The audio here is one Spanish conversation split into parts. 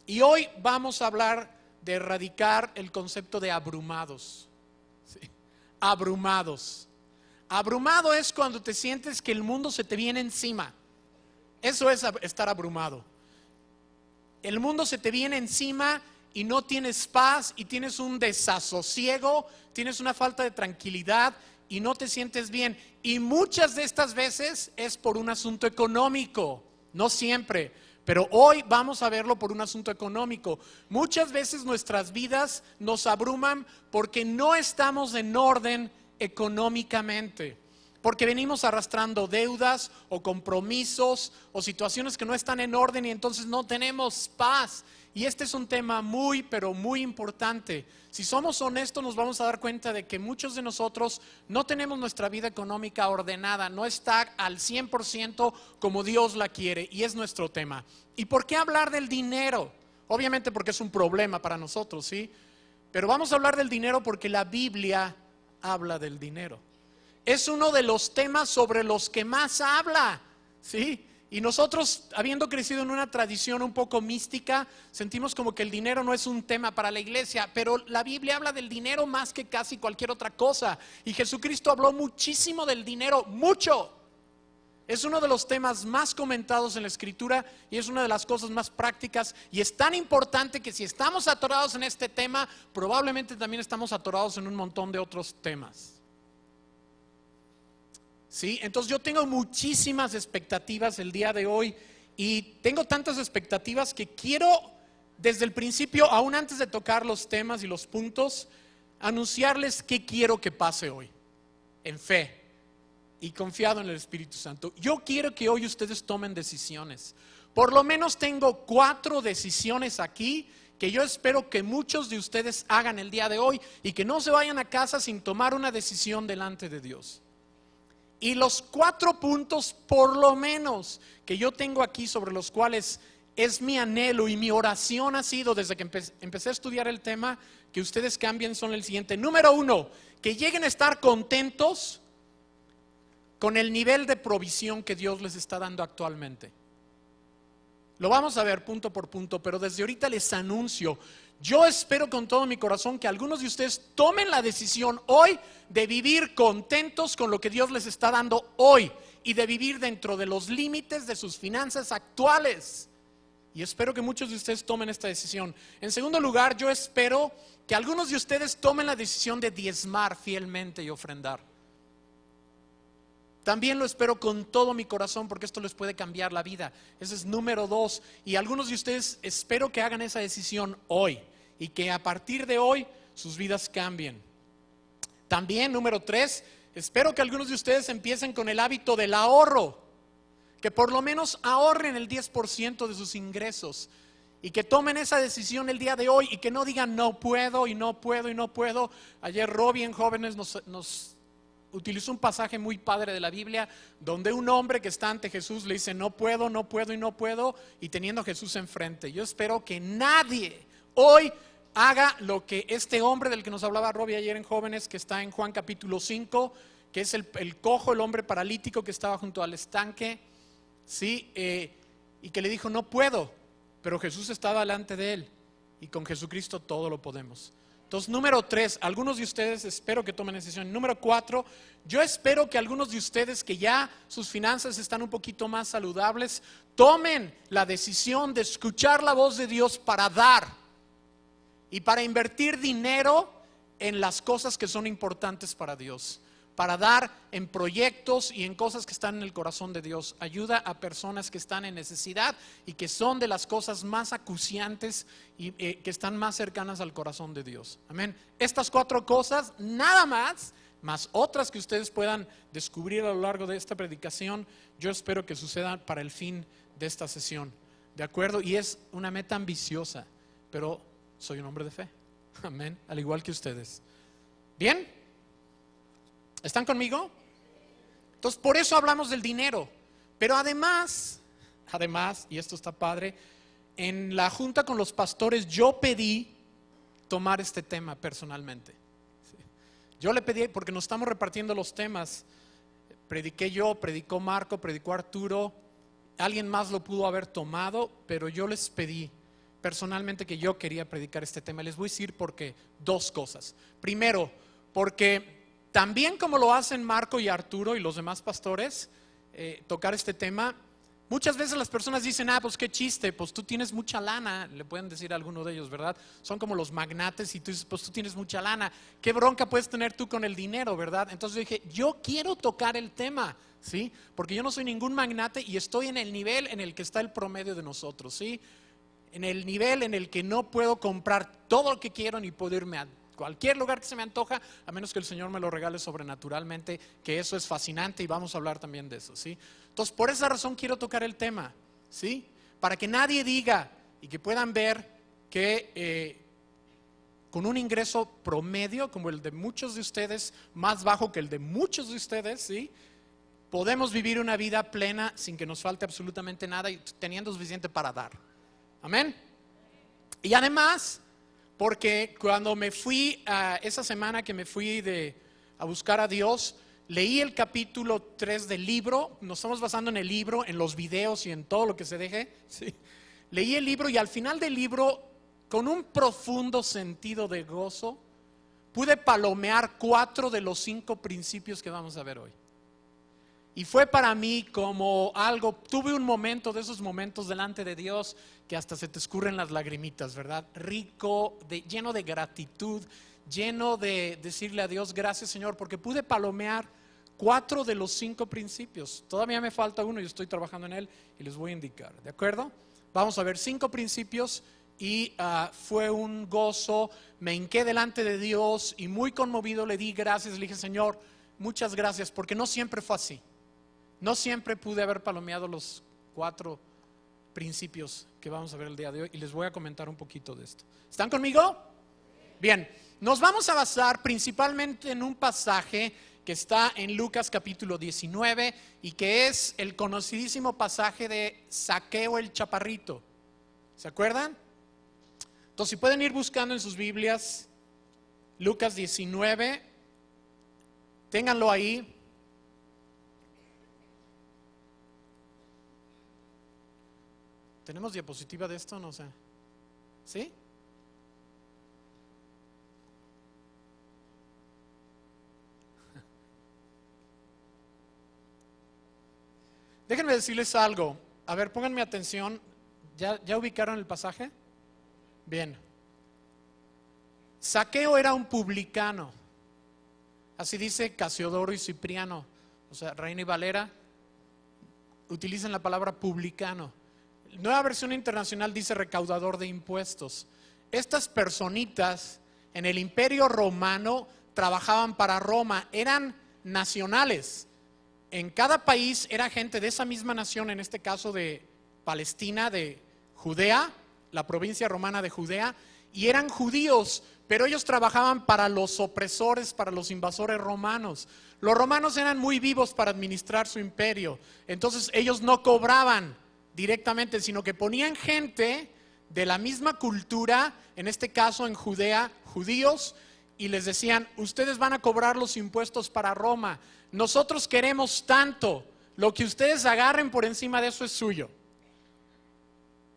Y hoy vamos a hablar de erradicar el concepto de abrumados. ¿Sí? Abrumados. Abrumado es cuando te sientes que el mundo se te viene encima. Eso es estar abrumado. El mundo se te viene encima y no tienes paz y tienes un desasosiego, tienes una falta de tranquilidad y no te sientes bien. Y muchas de estas veces es por un asunto económico, no siempre, pero hoy vamos a verlo por un asunto económico. Muchas veces nuestras vidas nos abruman porque no estamos en orden económicamente. Porque venimos arrastrando deudas o compromisos o situaciones que no están en orden y entonces no tenemos paz. Y este es un tema muy, pero muy importante. Si somos honestos nos vamos a dar cuenta de que muchos de nosotros no tenemos nuestra vida económica ordenada, no está al 100% como Dios la quiere y es nuestro tema. ¿Y por qué hablar del dinero? Obviamente porque es un problema para nosotros, ¿sí? Pero vamos a hablar del dinero porque la Biblia habla del dinero. Es uno de los temas sobre los que más habla, ¿sí? Y nosotros, habiendo crecido en una tradición un poco mística, sentimos como que el dinero no es un tema para la iglesia, pero la Biblia habla del dinero más que casi cualquier otra cosa. Y Jesucristo habló muchísimo del dinero, mucho. Es uno de los temas más comentados en la Escritura y es una de las cosas más prácticas. Y es tan importante que si estamos atorados en este tema, probablemente también estamos atorados en un montón de otros temas. ¿Sí? Entonces yo tengo muchísimas expectativas el día de hoy y tengo tantas expectativas que quiero desde el principio, aún antes de tocar los temas y los puntos, anunciarles qué quiero que pase hoy, en fe y confiado en el Espíritu Santo. Yo quiero que hoy ustedes tomen decisiones. Por lo menos tengo 4 decisiones aquí que yo espero que muchos de ustedes hagan el día de hoy y que no se vayan a casa sin tomar una decisión delante de Dios. Y los 4 puntos por lo menos que yo tengo aquí sobre los cuales es mi anhelo y mi oración ha sido desde que empecé a estudiar el tema que ustedes cambien son el siguiente. Número 1, que lleguen a estar contentos con el nivel de provisión que Dios les está dando actualmente. Lo vamos a ver punto por punto, pero desde ahorita les anuncio, yo espero con todo mi corazón que algunos de ustedes tomen la decisión hoy de vivir contentos con lo que Dios les está dando hoy y de vivir dentro de los límites de sus finanzas actuales. Y espero que muchos de ustedes tomen esta decisión. En segundo lugar, yo espero que algunos de ustedes tomen la decisión de diezmar fielmente y ofrendar. También lo espero con todo mi corazón porque esto les puede cambiar la vida. Ese es número 2. Y algunos de ustedes espero que hagan esa decisión hoy y que a partir de hoy sus vidas cambien. También número 3, espero que algunos de ustedes empiecen con el hábito del ahorro. Que por lo menos ahorren el 10% de sus ingresos. Y que tomen esa decisión el día de hoy y que no digan no puedo y no puedo y no puedo. Ayer Robbie en Jóvenes nos utilizó un pasaje muy padre de la Biblia donde un hombre que está ante Jesús le dice no puedo, no puedo y no puedo, y teniendo a Jesús enfrente. Yo espero que nadie hoy haga lo que este hombre del que nos hablaba Robbie ayer en Jóvenes, que está en Juan capítulo 5, que es el cojo, el hombre paralítico que estaba junto al estanque, ¿sí? Y que le dijo no puedo, pero Jesús estaba delante de él y con Jesucristo todo lo podemos. Entonces, número 3, algunos de ustedes espero que tomen decisión. Número 4, yo espero que algunos de ustedes que ya sus finanzas están un poquito más saludables, tomen la decisión de escuchar la voz de Dios para dar y para invertir dinero en las cosas que son importantes para Dios. Para dar en proyectos y en cosas que están en el corazón de Dios. Ayuda a personas que están en necesidad y que son de las cosas más acuciantes y que están más cercanas al corazón de Dios. Amén. Estas 4 cosas, nada más otras que ustedes puedan descubrir a lo largo de esta predicación, yo espero que sucedan para el fin de esta sesión. ¿De acuerdo? Y es una meta ambiciosa, pero soy un hombre de fe. Amén. Al igual que ustedes. ¿Bien? ¿Están conmigo? Entonces, por eso hablamos del dinero. Pero además, y esto está padre, en la junta con los pastores yo pedí tomar este tema personalmente. Yo le pedí, porque nos estamos repartiendo los temas. Prediqué yo, predicó Marco, predicó Arturo. Alguien más lo pudo haber tomado, pero yo les pedí personalmente que yo quería predicar este tema. Les voy a decir por qué. Dos cosas. Primero, porque también como lo hacen Marco y Arturo y los demás pastores, tocar este tema, muchas veces las personas dicen, pues qué chiste, pues tú tienes mucha lana, le pueden decir a alguno de ellos, ¿verdad? Son como los magnates y tú dices, pues tú tienes mucha lana, ¿qué bronca puedes tener tú con el dinero, verdad? Entonces yo dije, yo quiero tocar el tema, ¿sí? Porque yo no soy ningún magnate y estoy en el nivel en el que está el promedio de nosotros, ¿sí? En el nivel en el que no puedo comprar todo lo que quiero ni puedo irme a cualquier lugar que se me antoja, a menos que el Señor me lo regale sobrenaturalmente, que eso es fascinante y vamos a hablar también de eso, ¿sí? Entonces, por esa razón quiero tocar el tema, ¿sí? Para que nadie diga y que puedan ver que con un ingreso promedio como el de muchos de ustedes, más bajo que el de muchos de ustedes, ¿sí? Podemos vivir una vida plena sin que nos falte absolutamente nada y teniendo suficiente para dar. Amén. Y además, porque cuando me fui esa semana que me fui a buscar a Dios, leí el capítulo 3 del libro. Nos estamos basando en el libro, en los videos y en todo lo que se deje, ¿sí? Leí el libro y al final del libro, con un profundo sentido de gozo, pude palomear 4 de los 5 principios que vamos a ver hoy. Y fue para mí como algo, tuve un momento de esos momentos delante de Dios que hasta se te escurren las lagrimitas, ¿verdad? Rico, lleno de gratitud, lleno de decirle a Dios, gracias Señor, porque pude palomear 4 de los 5 principios. Todavía me falta uno y estoy trabajando en él y les voy a indicar, ¿de acuerdo? Vamos a ver 5 principios y fue un gozo, me hinqué delante de Dios y muy conmovido le di gracias, le dije Señor, muchas gracias, porque no siempre fue así. No siempre pude haber palomeado los 4 principios que vamos a ver el día de hoy y les voy a comentar un poquito de esto. ¿Están conmigo? Bien, nos vamos a basar principalmente en un pasaje que está en Lucas capítulo 19 y que es el conocidísimo pasaje de Zaqueo el Chaparrito. ¿Se acuerdan? Entonces, si pueden ir buscando en sus Biblias, Lucas 19, ténganlo ahí. ¿Tenemos diapositiva de esto? No sé. ¿Sí? Déjenme decirles algo. A ver, pónganme atención. ¿Ya ubicaron el pasaje? Bien. Zaqueo era un publicano. Así dice Casiodoro y Cipriano. O sea, Reina y Valera utilizan la palabra publicano. Nueva Versión Internacional dice recaudador de impuestos. Estas personitas en el Imperio Romano trabajaban para Roma, eran nacionales. En cada país era gente de esa misma nación, en este caso de Palestina, de Judea, la provincia romana de Judea, y eran judíos, pero ellos trabajaban para los opresores, para los invasores romanos. Los romanos eran muy vivos para administrar su imperio, entonces ellos no cobraban directamente, sino que ponían gente de la misma cultura, en este caso en Judea, judíos, y les decían, ustedes van a cobrar los impuestos para Roma, nosotros queremos tanto, lo que ustedes agarren por encima de eso es suyo.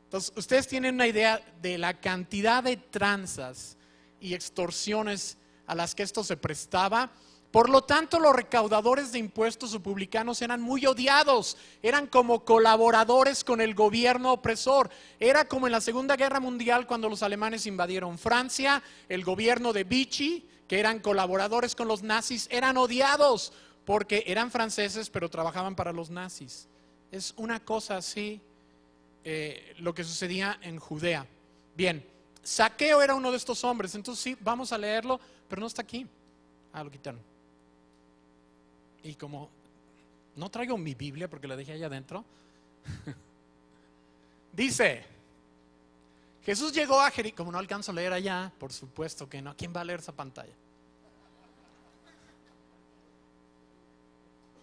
Entonces, ustedes tienen una idea de la cantidad de tranzas y extorsiones a las que esto se prestaba. Por lo tanto, los recaudadores de impuestos o publicanos eran muy odiados, eran como colaboradores con el gobierno opresor. Era como en la Segunda Guerra Mundial cuando los alemanes invadieron Francia, el gobierno de Vichy, que eran colaboradores con los nazis, eran odiados porque eran franceses pero trabajaban para los nazis. Es una cosa así lo que sucedía en Judea. Bien, Zaqueo era uno de estos hombres, entonces sí, vamos a leerlo, pero no está aquí. Lo quitaron. Y como no traigo mi Biblia porque la dejé allá adentro, dice, Jesús llegó a Jericó. Como no alcanzo a leer allá, por supuesto que no. ¿Quién va a leer esa pantalla?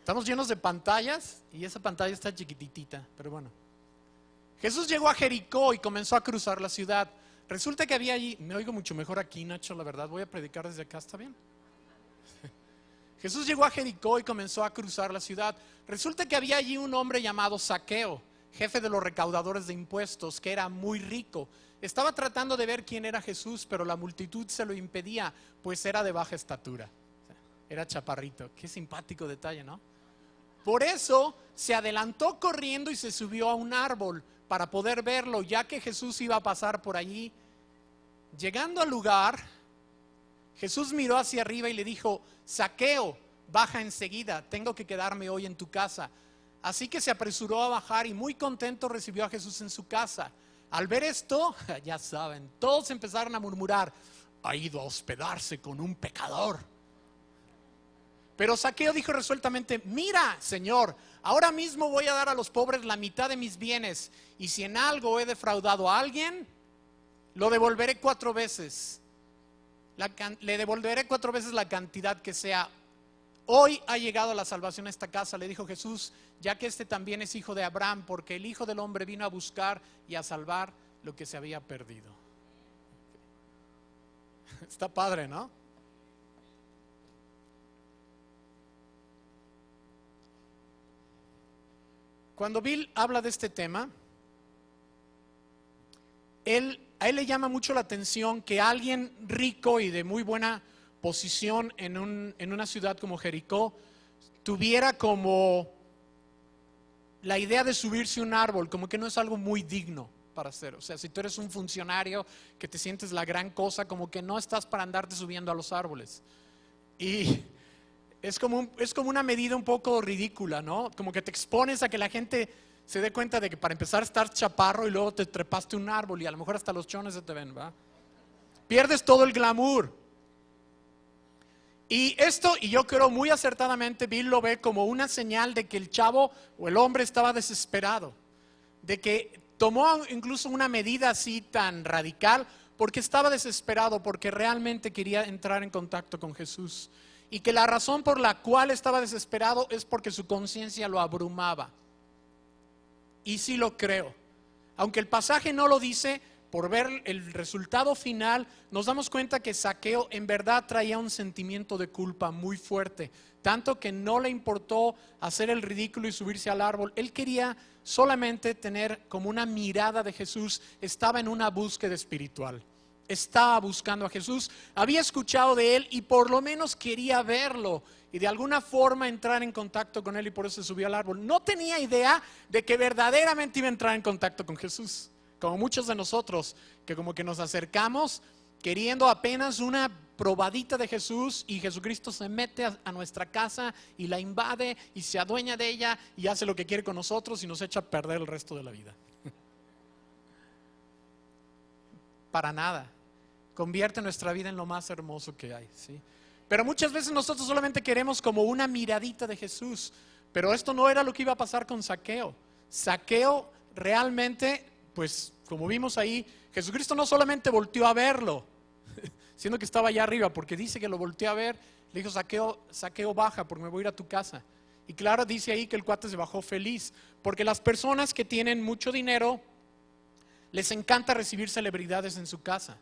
Estamos llenos de pantallas y esa pantalla está chiquititita, pero bueno. Jesús llegó a Jericó y comenzó a cruzar la ciudad. Resulta que había allí, me oigo mucho mejor aquí, Nacho, la verdad, voy a predicar desde acá, ¿está bien? Jesús llegó a Jericó y comenzó a cruzar la ciudad. Resulta que había allí un hombre llamado Zaqueo, jefe de los recaudadores de impuestos, que era muy rico. estaba tratando de ver quién era Jesús, pero la multitud se lo impedía, pues era de baja estatura. Era chaparrito. Qué simpático detalle, ¿no? Por eso se adelantó corriendo y se subió a un árbol para poder verlo, ya que Jesús iba a pasar por allí. Llegando al lugar, Jesús miró hacia arriba y le dijo: Zaqueo, baja enseguida, tengo que quedarme hoy en tu casa. Así que se apresuró a bajar y muy contento recibió a Jesús en su casa. Al ver esto, ya saben, todos empezaron a murmurar: ha ido a hospedarse con un pecador. Pero Zaqueo dijo resueltamente: mira, Señor, ahora mismo voy a dar a los pobres la mitad de mis bienes, y si en algo he defraudado a alguien, lo devolveré 4 veces. Le devolveré 4 veces la cantidad que sea. Hoy ha llegado la salvación a esta casa, le dijo Jesús, ya que este también es hijo de Abraham, porque el Hijo del Hombre vino a buscar y a salvar lo que se había perdido. Está padre, ¿no? Cuando Bill habla de este tema, a él le llama mucho la atención que alguien rico y de muy buena posición en una ciudad como Jericó tuviera como la idea de subirse a un árbol, como que no es algo muy digno para hacer. O sea, si tú eres un funcionario que te sientes la gran cosa, como que no estás para andarte subiendo a los árboles. Y es como una medida un poco ridícula, ¿no? Como que te expones a que la gente se dé cuenta de que para empezar estás chaparro y luego te trepaste un árbol y a lo mejor hasta los chones se te ven, ¿va? Pierdes todo el glamour. Y yo creo muy acertadamente, Bill lo ve como una señal de que el chavo o el hombre estaba desesperado, de que tomó incluso una medida así tan radical porque estaba desesperado, porque realmente quería entrar en contacto con Jesús. Y que la razón por la cual estaba desesperado es porque su conciencia lo abrumaba. Y sí lo creo. Aunque el pasaje no lo dice, por ver el resultado final, nos damos cuenta que Zaqueo en verdad traía un sentimiento de culpa muy fuerte. Tanto que no le importó hacer el ridículo y subirse al árbol. Él quería solamente tener como una mirada de Jesús. Estaba en una búsqueda espiritual. Estaba buscando a Jesús, había escuchado de él y por lo menos quería verlo y de alguna forma entrar en contacto con él, y por eso se subió al árbol. No tenía idea de que verdaderamente iba a entrar en contacto con Jesús, como muchos de nosotros que como que nos acercamos queriendo apenas una probadita de Jesús, y Jesucristo se mete a nuestra casa y la invade y se adueña de ella y hace lo que quiere con nosotros y nos echa a perder el resto de la vida. Para nada. Convierte nuestra vida en lo más hermoso que hay, ¿sí? Pero muchas veces nosotros solamente queremos como una miradita de Jesús. Pero esto no era lo que iba a pasar con Zaqueo. Zaqueo realmente, pues como vimos ahí, Jesucristo no solamente volteó a verlo, siendo que estaba allá arriba, porque dice que lo volteó a ver, le dijo: Zaqueo, Zaqueo, baja, porque me voy a ir a tu casa. Y claro, dice ahí que el cuate se bajó feliz, porque las personas que tienen mucho dinero les encanta recibir celebridades en su casa.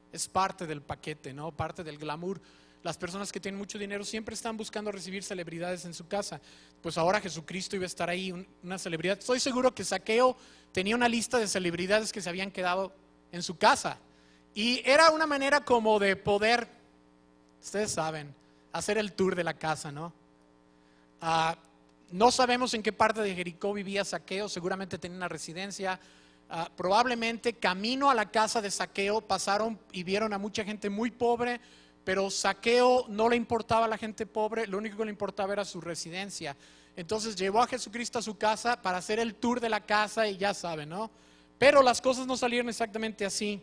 Es parte del paquete, ¿no? Parte del glamour. Las personas que tienen mucho dinero siempre están buscando recibir celebridades en su casa. Pues ahora Jesucristo iba a estar ahí, una celebridad. Estoy seguro que Zaqueo tenía una lista de celebridades que se habían quedado en su casa. Y era una manera como de poder, ustedes saben, hacer el tour de la casa, ¿no? No sabemos en qué parte de Jericó vivía Zaqueo, seguramente tenía una residencia. Probablemente camino a la casa de Zaqueo pasaron y vieron a mucha gente muy pobre, pero Zaqueo no le importaba a la gente pobre, lo único que le importaba era su residencia. Entonces llevó a Jesucristo a su casa para hacer el tour de la casa y ya saben, ¿no? Pero las cosas no salieron exactamente así.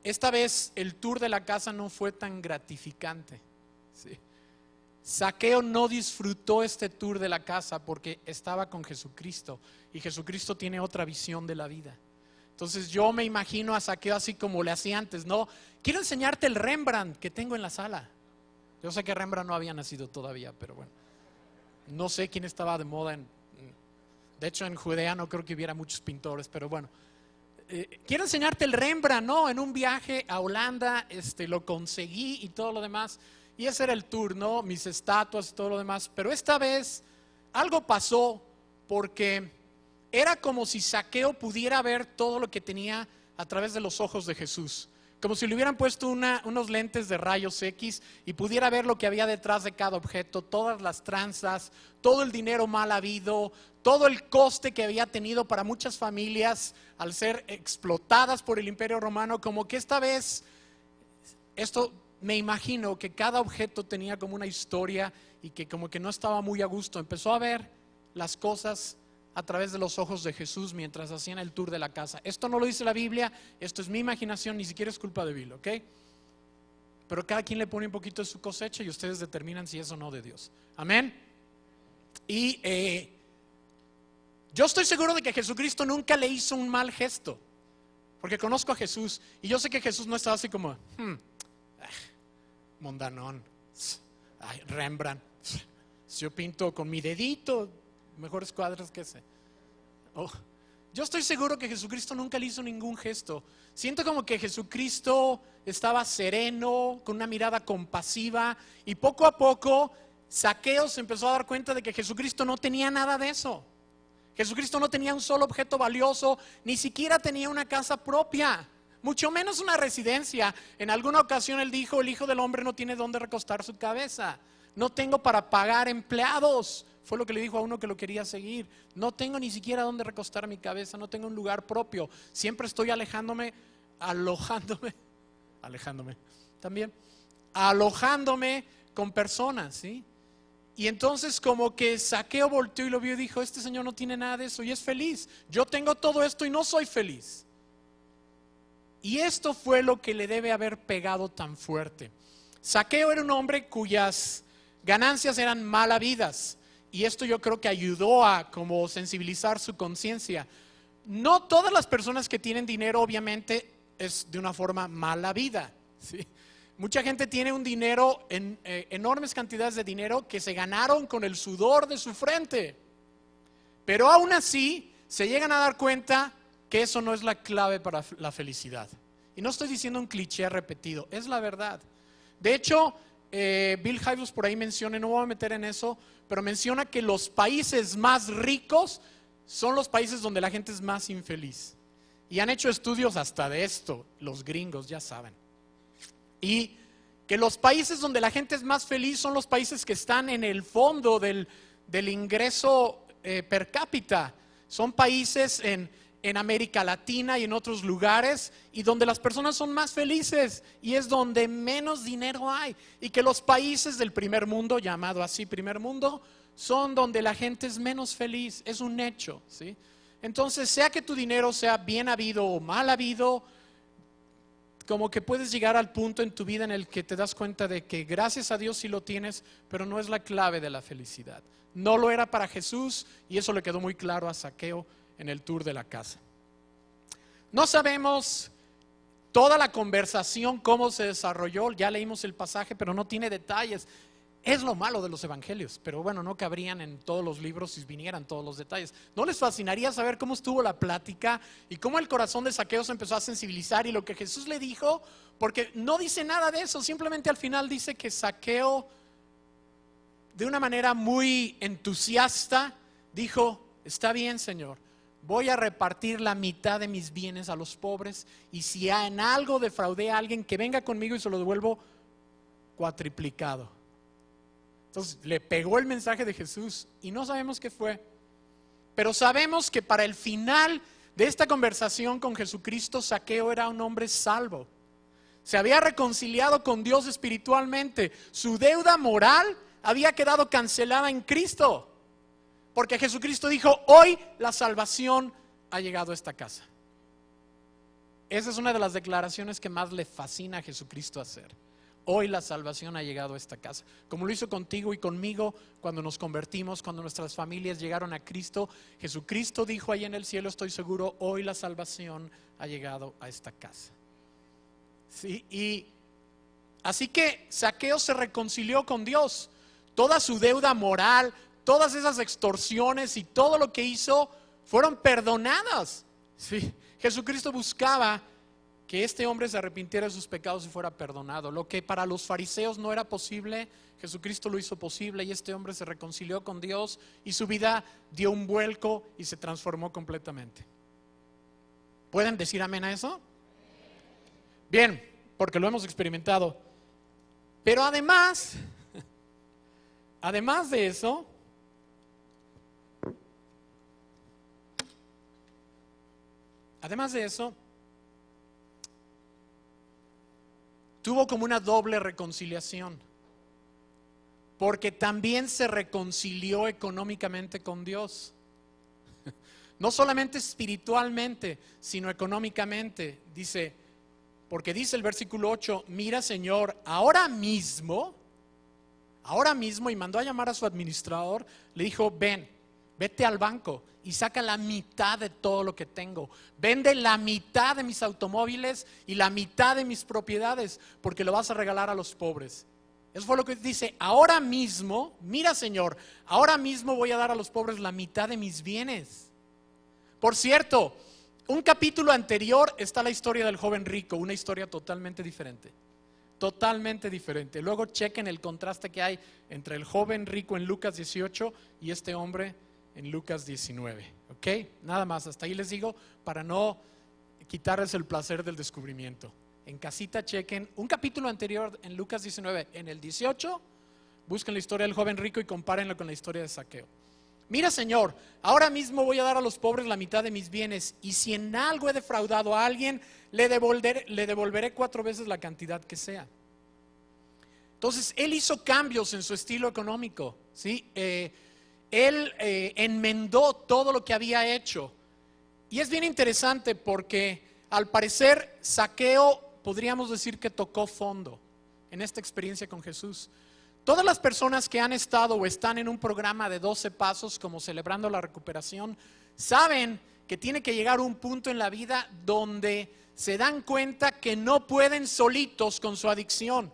Esta vez el tour de la casa no fue tan gratificante, ¿sí? Zaqueo no disfrutó este tour de la casa porque estaba con Jesucristo, y Jesucristo tiene otra visión de la vida. Entonces yo me imagino a Zaqueo así como le hacía antes, ¿no? Quiero enseñarte el Rembrandt que tengo en la sala. Yo sé que Rembrandt no había nacido todavía, pero bueno, no sé quién estaba de moda. De hecho, en Judea no creo que hubiera muchos pintores, pero bueno. Quiero enseñarte el Rembrandt, ¿no? En un viaje a Holanda lo conseguí y todo lo demás. Y ese era el tour, ¿no? Mis estatuas y todo lo demás. Pero esta vez algo pasó, porque era como si Zaqueo pudiera ver todo lo que tenía a través de los ojos de Jesús. Como si le hubieran puesto unos lentes de rayos X y pudiera ver lo que había detrás de cada objeto, todas las tranzas, todo el dinero mal habido, todo el coste que había tenido para muchas familias al ser explotadas por el Imperio Romano. Como que esta vez, esto me imagino que cada objeto tenía como una historia y que como que no estaba muy a gusto. Empezó a ver las cosas a través de los ojos de Jesús mientras hacían el tour de la casa. Esto no lo dice la Biblia, esto es mi imaginación, ni siquiera es culpa de Bill, ¿ok? Pero cada quien le pone un poquito de su cosecha y ustedes determinan si es o no de Dios. Amén. Y yo estoy seguro de que Jesucristo nunca le hizo un mal gesto, porque conozco a Jesús y yo sé que Jesús no estaba así como mondanón, Rembrandt, yo pinto con mi dedito mejores cuadros que ese. Yo estoy seguro que Jesucristo nunca le hizo ningún gesto. Siento como que Jesucristo estaba sereno, con una mirada compasiva, y poco a poco Zaqueo se empezó a dar cuenta de que Jesucristo no tenía nada de eso. Jesucristo no tenía un solo objeto valioso, ni siquiera tenía una casa propia, mucho menos una residencia. En alguna ocasión él dijo: el Hijo del Hombre no tiene dónde recostar su cabeza. No tengo para pagar empleados. Fue lo que le dijo a uno que lo quería seguir. No tengo ni siquiera dónde recostar mi cabeza, no tengo un lugar propio. Siempre estoy alojándome con personas, ¿sí? Y entonces como que Zaqueo volteó y lo vio y dijo: este señor no tiene nada de eso y es feliz. Yo tengo todo esto y no soy feliz. Y esto fue lo que le debe haber pegado tan fuerte. Zaqueo era un hombre cuyas ganancias eran mal habidas. Y esto yo creo que ayudó a como sensibilizar su conciencia. No todas las personas que tienen dinero obviamente es de una forma mala vida, ¿sí? Mucha gente tiene un dinero, enormes cantidades de dinero que se ganaron con el sudor de su frente. Pero aún así se llegan a dar cuenta que eso no es la clave para la felicidad. Y no estoy diciendo un cliché repetido, es la verdad. De hecho, Bill Hybels por ahí menciona, no me voy a meter en eso, pero menciona que los países más ricos son los países donde la gente es más infeliz. Y han hecho estudios hasta de esto, los gringos ya saben. Y que los países donde la gente es más feliz son los países que están en el fondo del ingreso per cápita. Son países en América Latina y en otros lugares, y donde las personas son más felices y es donde menos dinero hay. Y que los países del primer mundo, llamado así primer mundo, son donde la gente es menos feliz. Es un hecho, ¿sí? Entonces, sea que tu dinero sea bien habido o mal habido, como que puedes llegar al punto en tu vida en el que te das cuenta de que gracias a Dios sí lo tienes, pero no es la clave de la felicidad. No lo era para Jesús, y eso le quedó muy claro a Zaqueo en el tour de la casa. No sabemos toda la conversación, cómo se desarrolló. Ya leímos el pasaje, pero no tiene detalles. Es lo malo de los evangelios, pero bueno, no cabrían en todos los libros si vinieran todos los detalles. ¿No les fascinaría saber cómo estuvo la plática y cómo el corazón de Zaqueo se empezó a sensibilizar y lo que Jesús le dijo? Porque no dice nada de eso, simplemente al final dice que Zaqueo, de una manera muy entusiasta, dijo: está bien, Señor, voy a repartir la mitad de mis bienes a los pobres, y si en algo defraudé a alguien, que venga conmigo y se lo devuelvo cuatriplicado. Entonces le pegó el mensaje de Jesús y no sabemos qué fue, pero sabemos que para el final de esta conversación con Jesucristo, Zaqueo era un hombre salvo. Se había reconciliado con Dios espiritualmente. Su deuda moral había quedado cancelada en Cristo, porque Jesucristo dijo: hoy la salvación ha llegado a esta casa. Esa es una de las declaraciones que más le fascina a Jesucristo hacer. Hoy la salvación ha llegado a esta casa, como lo hizo contigo y conmigo cuando nos convertimos, cuando nuestras familias llegaron a Cristo. Jesucristo dijo ahí en el cielo, estoy seguro: hoy la salvación ha llegado a esta casa. Sí, y así que Zaqueo se reconcilió con Dios. Toda su deuda moral, todas esas extorsiones y todo lo que hizo fueron perdonadas. Sí, Jesucristo buscaba que este hombre se arrepintiera de sus pecados y fuera perdonado. Lo que para los fariseos no era posible, Jesucristo lo hizo posible y este hombre se reconcilió con Dios y su vida dio un vuelco y se transformó completamente. ¿Pueden decir amén a eso? Bien, porque lo hemos experimentado. Pero además de eso, tuvo como una doble reconciliación, porque también se reconcilió económicamente con Dios. No solamente espiritualmente, sino económicamente. Porque dice el versículo 8, mira Señor, ahora mismo, y mandó a llamar a su administrador, le dijo, vete al banco y saca la mitad de todo lo que tengo. Vende la mitad de mis automóviles y la mitad de mis propiedades, porque lo vas a regalar a los pobres. Eso fue lo que dice, ahora mismo, mira Señor, ahora mismo voy a dar a los pobres la mitad de mis bienes. Por cierto, un capítulo anterior está la historia del joven rico, una historia totalmente diferente. Totalmente diferente. Luego chequen el contraste que hay entre el joven rico en Lucas 18 y este hombre en Lucas 19. ¿Ok? Nada más, hasta ahí les digo para no quitarles el placer del descubrimiento. En casita chequen un capítulo anterior en Lucas 19, en el 18, busquen la historia del joven rico y compárenlo con la historia de Zaqueo. Mira Señor, ahora mismo voy a dar a los pobres la mitad de mis bienes y si en algo he defraudado a alguien, le devolveré 4 veces la cantidad que sea. Entonces, él hizo cambios en su estilo económico, ¿sí? Él enmendó todo lo que había hecho. Y es bien interesante porque al parecer Zaqueo podríamos decir que tocó fondo en esta experiencia con Jesús. Todas las personas que han estado o están en un programa de 12 pasos como Celebrando la Recuperación, saben que tiene que llegar un punto en la vida donde se dan cuenta que no pueden solitos con su adicción,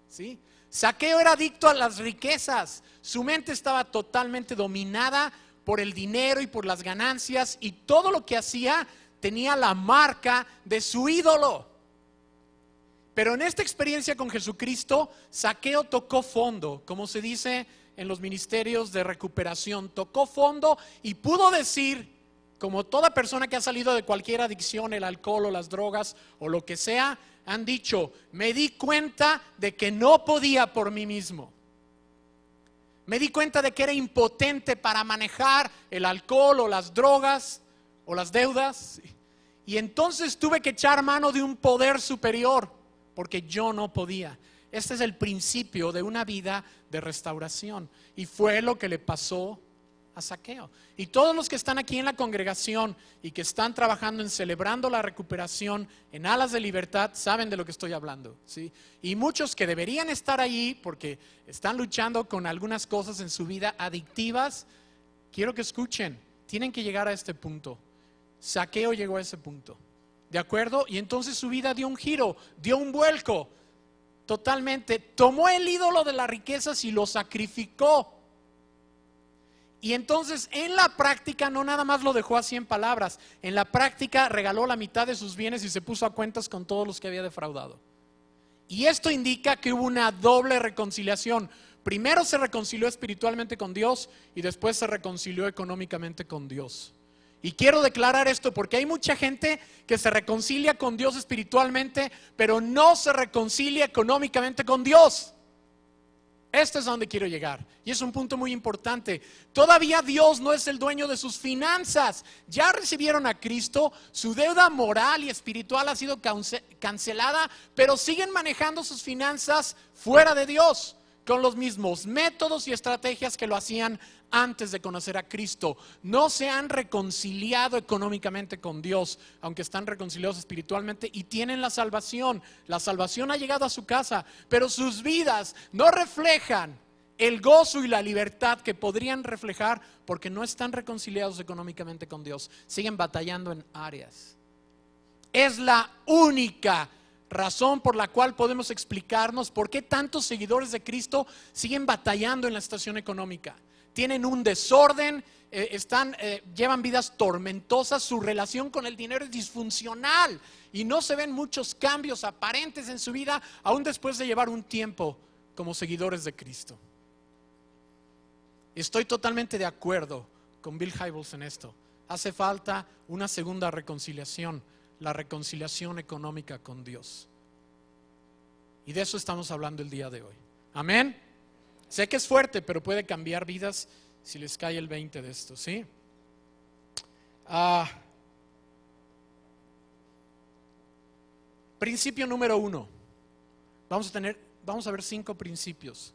¿sí? Zaqueo era adicto a las riquezas, su mente estaba totalmente dominada por el dinero y por las ganancias y todo lo que hacía tenía la marca de su ídolo. Pero en esta experiencia con Jesucristo, Zaqueo tocó fondo, como se dice en los ministerios de recuperación, tocó fondo y pudo decir, como toda persona que ha salido de cualquier adicción, el alcohol o las drogas o lo que sea, han dicho, me di cuenta de que no podía por mí mismo. Me di cuenta de que era impotente para manejar el alcohol o las drogas o las deudas. Y entonces tuve que echar mano de un poder superior. Porque yo no podía. Este es el principio de una vida de restauración. Y fue lo que le pasó a Zaqueo. Y todos los que están aquí en la congregación y que están trabajando en Celebrando la Recuperación en Alas de Libertad, saben de lo que estoy hablando, ¿sí? Y muchos que deberían estar ahí porque están luchando con algunas cosas en su vida adictivas, quiero que escuchen, tienen que llegar a este punto. Zaqueo llegó a ese punto. ¿De acuerdo? Y entonces su vida dio un giro, dio un vuelco totalmente. Tomó el ídolo de las riquezas y lo sacrificó. Y entonces en la práctica no nada más lo dejó así en palabras. En la práctica regaló la mitad de sus bienes y se puso a cuentas con todos los que había defraudado. Y esto indica que hubo una doble reconciliación. Primero se reconcilió espiritualmente con Dios y después se reconcilió económicamente con Dios. Y quiero declarar esto porque hay mucha gente que se reconcilia con Dios espiritualmente, pero no se reconcilia económicamente con Dios. Este es a donde quiero llegar. Y es un punto muy importante. Todavía Dios no es el dueño de sus finanzas. Ya recibieron a Cristo, su deuda moral y espiritual ha sido cancelada, pero siguen manejando sus finanzas fuera de Dios, con los mismos métodos y estrategias que lo hacían antes de conocer a Cristo. No se han reconciliado económicamente con Dios, aunque están reconciliados espiritualmente y tienen la salvación. La salvación ha llegado a su casa, pero sus vidas no reflejan el gozo y la libertad que podrían reflejar porque no están reconciliados económicamente con Dios. Siguen batallando en áreas. Es la única razón por la cual podemos explicarnos por qué tantos seguidores de Cristo siguen batallando en la situación económica. Tienen un desorden llevan vidas tormentosas, su relación con el dinero es disfuncional y no se ven muchos cambios aparentes en su vida, aún después de llevar un tiempo como seguidores de Cristo. Estoy totalmente de acuerdo con Bill Hybels en esto. Hace falta una segunda reconciliación, la reconciliación económica con Dios. Y de eso estamos hablando el día de hoy. Amén. Sé que es fuerte, pero puede cambiar vidas si les cae el 20 de esto, ¿sí? Principio número 1. Vamos a ver 5 principios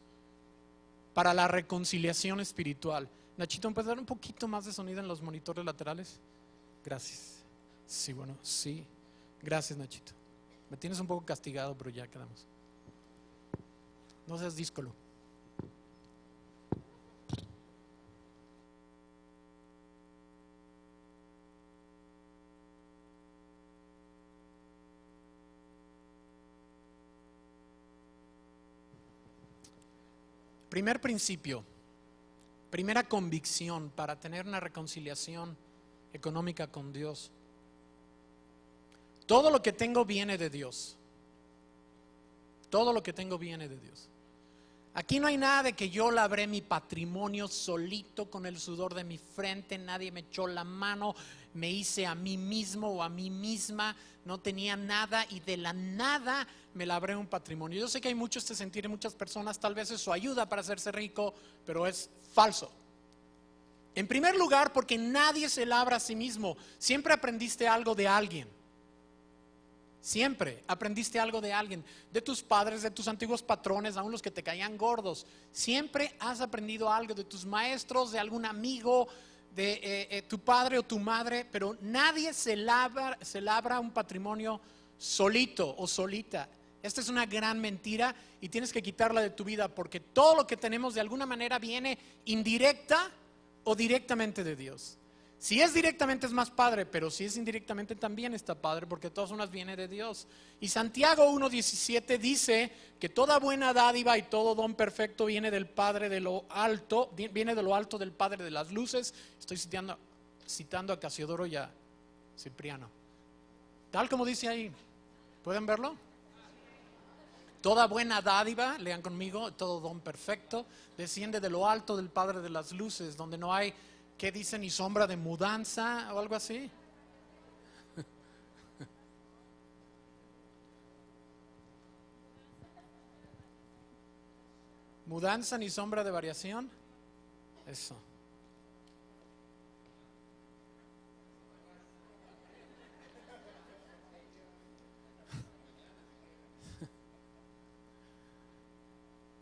para la reconciliación espiritual. Nachito, ¿me puedes dar un poquito más de sonido en los monitores laterales? Gracias. Sí, bueno, sí. Gracias, Nachito. Me tienes un poco castigado, pero ya quedamos. No seas díscolo. Primer principio, primera convicción para tener una reconciliación económica con Dios. Todo lo que tengo viene de Dios. Todo lo que tengo viene de Dios. Aquí no hay nada de que yo labré mi patrimonio solito con el sudor de mi frente, nadie me echó la mano, me hice a mí mismo o a mí misma, no tenía nada y de la nada me labré un patrimonio. Yo sé que hay mucho este sentir en muchas personas, tal vez eso ayuda para hacerse rico, pero es falso. En primer lugar, porque nadie se labra a sí mismo, siempre aprendiste algo de alguien. Siempre aprendiste algo de alguien, de tus padres, de tus antiguos patrones, aún los que te caían gordos. Siempre has aprendido algo de tus maestros, de algún amigo, de tu padre o tu madre, pero nadie se labra un patrimonio solito o solita. Esta es una gran mentira y tienes que quitarla de tu vida, porque todo lo que tenemos de alguna manera viene indirecta o directamente de Dios. Si es directamente es más padre, pero si es indirectamente también está padre, porque de todas formas viene de Dios. Y Santiago 1:17 dice que toda buena dádiva y todo don perfecto viene del Padre de lo alto, viene de lo alto del Padre de las luces. Estoy citando a Casiodoro y a Cipriano. Tal como dice ahí, ¿pueden verlo? Toda buena dádiva, lean conmigo, todo don perfecto, desciende de lo alto del Padre de las luces, donde no hay, ¿qué dice? Ni sombra de mudanza o algo así. Mudanza ni sombra de variación. Eso.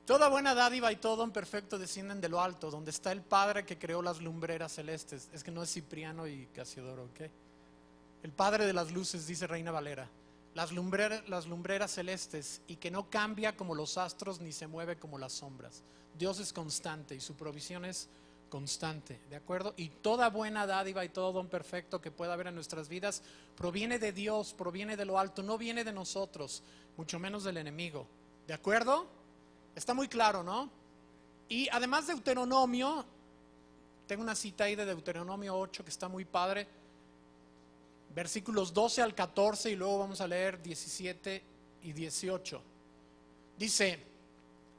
Toda buena dádiva y todo don perfecto descienden de lo alto, donde está el Padre que creó las lumbreras celestes. Es que no es Cipriano y Casiodoro, ¿ok? El Padre de las luces, dice Reina Valera. Las lumbreras celestes, y que no cambia como los astros ni se mueve como las sombras. Dios es constante y su provisión es constante, ¿de acuerdo? Y toda buena dádiva y todo don perfecto que pueda haber en nuestras vidas proviene de Dios, proviene de lo alto, no viene de nosotros, mucho menos del enemigo, ¿de acuerdo? Está muy claro, ¿no? Y además Deuteronomio, tengo una cita ahí de Deuteronomio 8 que está muy padre, versículos 12 al 14 y luego vamos a leer 17 y 18. Dice,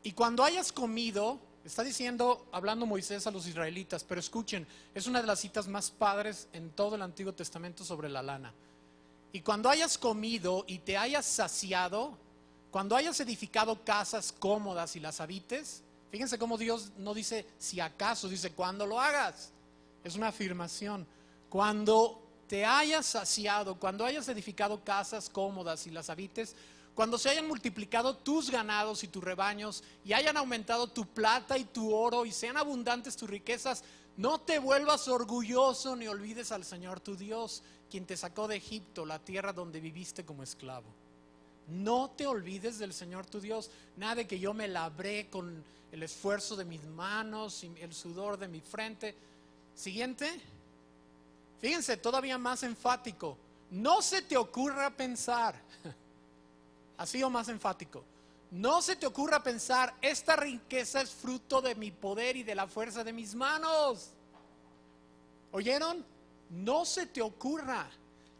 y cuando hayas comido, está diciendo, hablando Moisés a los israelitas, pero escuchen, es una de las citas más padres en todo el Antiguo Testamento sobre la lana. Y cuando hayas comido y te hayas saciado, cuando hayas edificado casas cómodas y las habites, fíjense cómo Dios no dice si acaso, dice cuando lo hagas. Es una afirmación. Cuando te hayas saciado, cuando hayas edificado casas cómodas y las habites, cuando se hayan multiplicado tus ganados y tus rebaños y hayan aumentado tu plata y tu oro y sean abundantes tus riquezas, no te vuelvas orgulloso ni olvides al Señor tu Dios, quien te sacó de Egipto, la tierra donde viviste como esclavo. No te olvides del Señor tu Dios. Nada de que yo me labré con el esfuerzo de mis manos y el sudor de mi frente. Siguiente. Fíjense, todavía más enfático. No se te ocurra pensar, así o más enfático, no se te ocurra pensar, esta riqueza es fruto de mi poder y de la fuerza de mis manos. ¿Oyeron? No se te ocurra.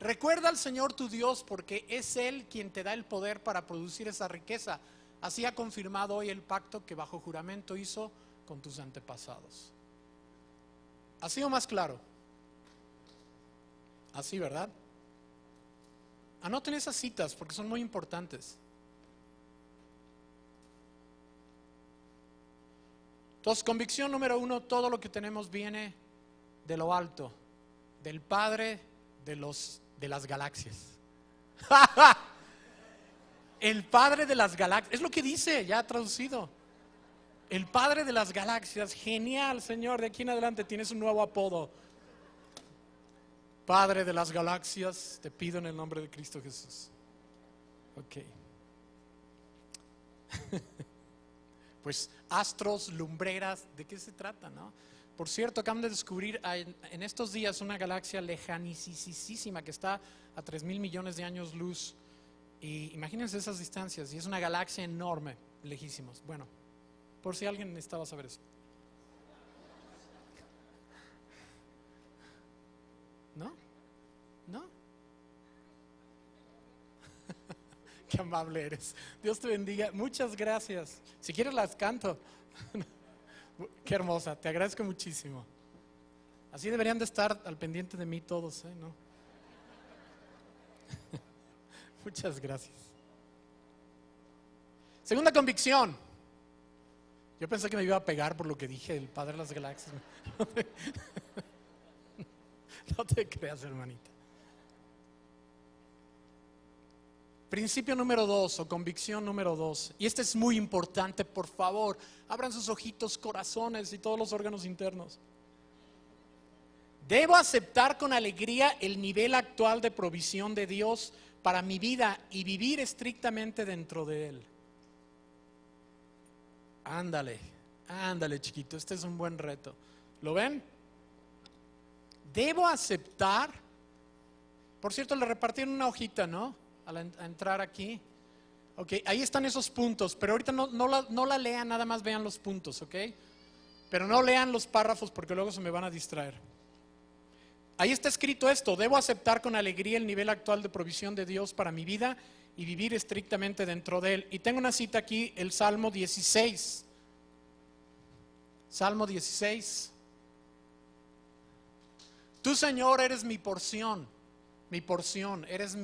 Recuerda al Señor tu Dios, porque es Él quien te da el poder para producir esa riqueza. Así ha confirmado hoy el pacto que bajo juramento hizo con tus antepasados. ¿Ha sido más claro? Así, ¿verdad? Anoten esas citas porque son muy importantes. Entonces, convicción número 1, todo lo que tenemos viene de lo alto, del Padre de las galaxias. El Padre de las galaxias, es lo que dice, ya traducido. El Padre de las galaxias, genial, Señor, de aquí en adelante tienes un nuevo apodo. Padre de las galaxias, te pido en el nombre de Cristo Jesús. Ok. Pues astros, lumbreras, ¿de qué se trata, no? Por cierto, acaban de descubrir en estos días una galaxia lejanísima que está a 3,000 millones de años luz. Y imagínense esas distancias, y es una galaxia enorme, lejísimos. Bueno, por si alguien necesitaba saber eso. ¿No? ¿No? Qué amable eres. Dios te bendiga. Muchas gracias. Si quieres las canto. Qué hermosa. Te agradezco muchísimo. Así deberían de estar al pendiente de mí todos, ¿no? Muchas gracias. Segunda convicción. Yo pensé que me iba a pegar por lo que dije del Padre de las Galaxias. No te creas, hermanita. Principio número 2 o convicción número 2. Y este es muy importante, por favor. Abran sus ojitos, corazones y todos los órganos internos. Debo aceptar con alegría el nivel actual de provisión de Dios para mi vida y vivir estrictamente dentro de Él. Ándale, ándale, chiquito, este es un buen reto. ¿Lo ven? Debo aceptar. Por cierto, le repartieron una hojita, ¿no? A entrar aquí. Ok, ahí están esos puntos, pero ahorita no la lean, nada más vean los puntos, ¿ok? Pero no lean los párrafos porque luego se me van a distraer. Ahí está escrito esto: debo aceptar con alegría el nivel actual de provisión de Dios para mi vida y vivir estrictamente dentro de Él. Y tengo una cita aquí, el Salmo 16. Salmo 16. Tú, Señor, eres mi porción, eres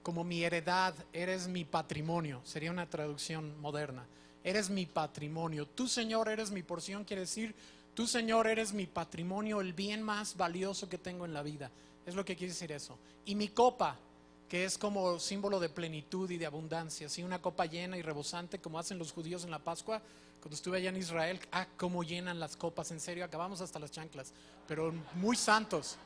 como mi heredad, eres mi patrimonio. Sería una traducción moderna. Eres mi patrimonio. Tú, Señor, eres mi porción, quiere decir, tú, Señor, eres mi patrimonio, el bien más valioso que tengo en la vida. Es lo que quiere decir eso. Y mi copa, que es como símbolo de plenitud y de abundancia, así una copa llena y rebosante, como hacen los judíos en la Pascua. Cuando estuve allá en Israel, cómo llenan las copas, en serio, acabamos hasta las chanclas, pero muy santos.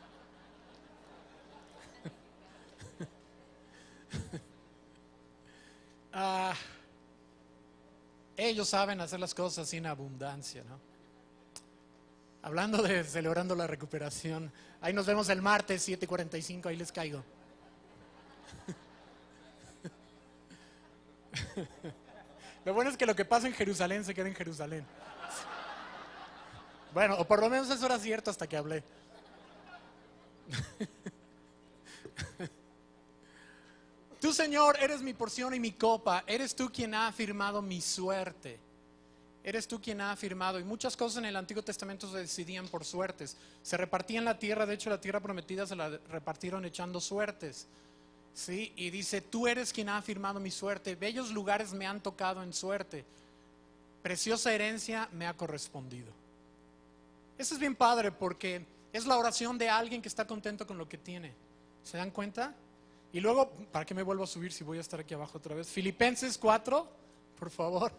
Ellos saben hacer las cosas sin abundancia, ¿no? Hablando de celebrando la recuperación, ahí nos vemos el martes 7:45, ahí les caigo. Lo bueno es que lo que pasa en Jerusalén se queda en Jerusalén. Bueno, o por lo menos eso era cierto hasta que hablé. Tú, Señor, eres mi porción y mi copa. Eres tú quien ha afirmado mi suerte. Eres tú quien ha afirmado. Y muchas cosas en el Antiguo Testamento se decidían por suertes. Se repartían la tierra. De hecho, la tierra prometida se la repartieron echando suertes. ¿Sí? Y dice, tú eres quien ha afirmado mi suerte. Bellos lugares me han tocado en suerte. Preciosa herencia me ha correspondido. Eso es bien padre porque es la oración de alguien que está contento con lo que tiene. ¿Se dan cuenta? Y luego, ¿para qué me vuelvo a subir si voy a estar aquí abajo otra vez? Filipenses 4, por favor.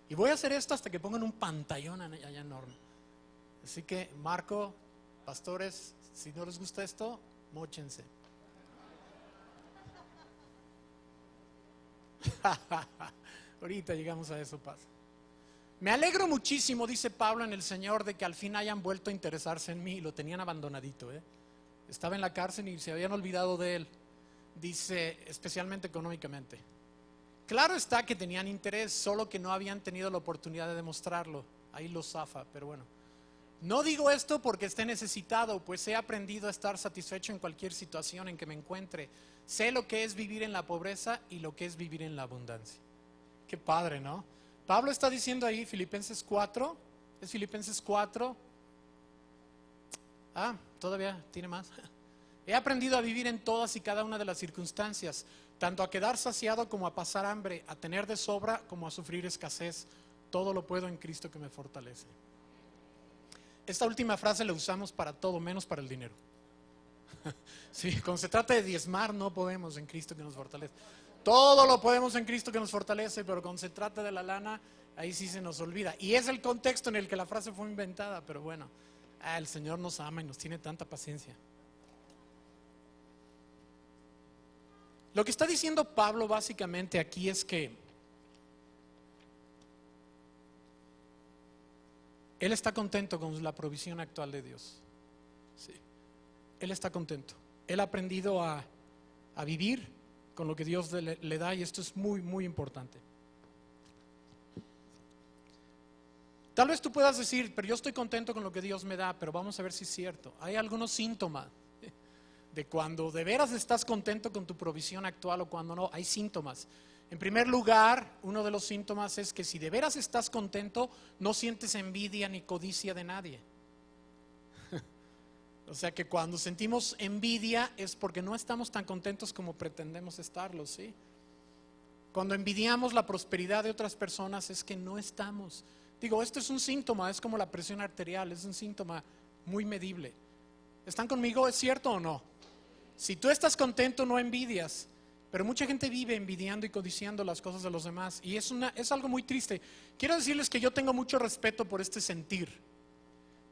Y voy a hacer esto hasta que pongan un pantallón allá enorme. Así que, Marco, pastores, si no les gusta esto, móchense. Ahorita llegamos a eso, paz. Me alegro muchísimo, dice Pablo, en el Señor, de que al fin hayan vuelto a interesarse en mí. Lo tenían abandonadito, Estaba en la cárcel y se habían olvidado de él. Dice, especialmente económicamente. Claro está que tenían interés, solo que no habían tenido la oportunidad de demostrarlo. Ahí lo zafa, pero bueno. No digo esto porque esté necesitado, pues he aprendido a estar satisfecho en cualquier situación en que me encuentre. Sé lo que es vivir en la pobreza y lo que es vivir en la abundancia. Qué padre, ¿no? Pablo está diciendo ahí, Filipenses 4, ¿es Filipenses 4? Ah, todavía tiene más. He aprendido a vivir en todas y cada una de las circunstancias, tanto a quedar saciado como a pasar hambre, a tener de sobra como a sufrir escasez. Todo lo puedo en Cristo que me fortalece. Esta última frase la usamos para todo, menos para el dinero. Sí, cuando se trata de diezmar, no podemos en Cristo que nos fortalece. Todo lo podemos en Cristo que nos fortalece, pero cuando se trata de la lana, ahí sí se nos olvida. Y es el contexto en el que la frase fue inventada, pero bueno, el Señor nos ama y nos tiene tanta paciencia. Lo que está diciendo Pablo básicamente aquí es que él está contento con la provisión actual de Dios. Sí. Él está contento. Él ha aprendido a vivir con lo que Dios le da, y esto es muy, muy importante. Tal vez tú puedas decir, pero yo estoy contento con lo que Dios me da, pero vamos a ver si es cierto. Hay algunos síntomas de cuando de veras estás contento con tu provisión actual o cuando no. Hay síntomas. En primer lugar, uno de los síntomas es que si de veras estás contento, no sientes envidia ni codicia de nadie. O sea que cuando sentimos envidia es porque no estamos tan contentos como pretendemos estarlo, ¿sí? Cuando envidiamos la prosperidad de otras personas es que no estamos. Digo, esto es un síntoma, es como la presión arterial, es un síntoma muy medible. ¿Están conmigo? ¿Es cierto o no? Si tú estás contento, no envidias. Pero mucha gente vive envidiando y codiciando las cosas de los demás, y es algo muy triste. Quiero decirles que yo tengo mucho respeto por este sentir.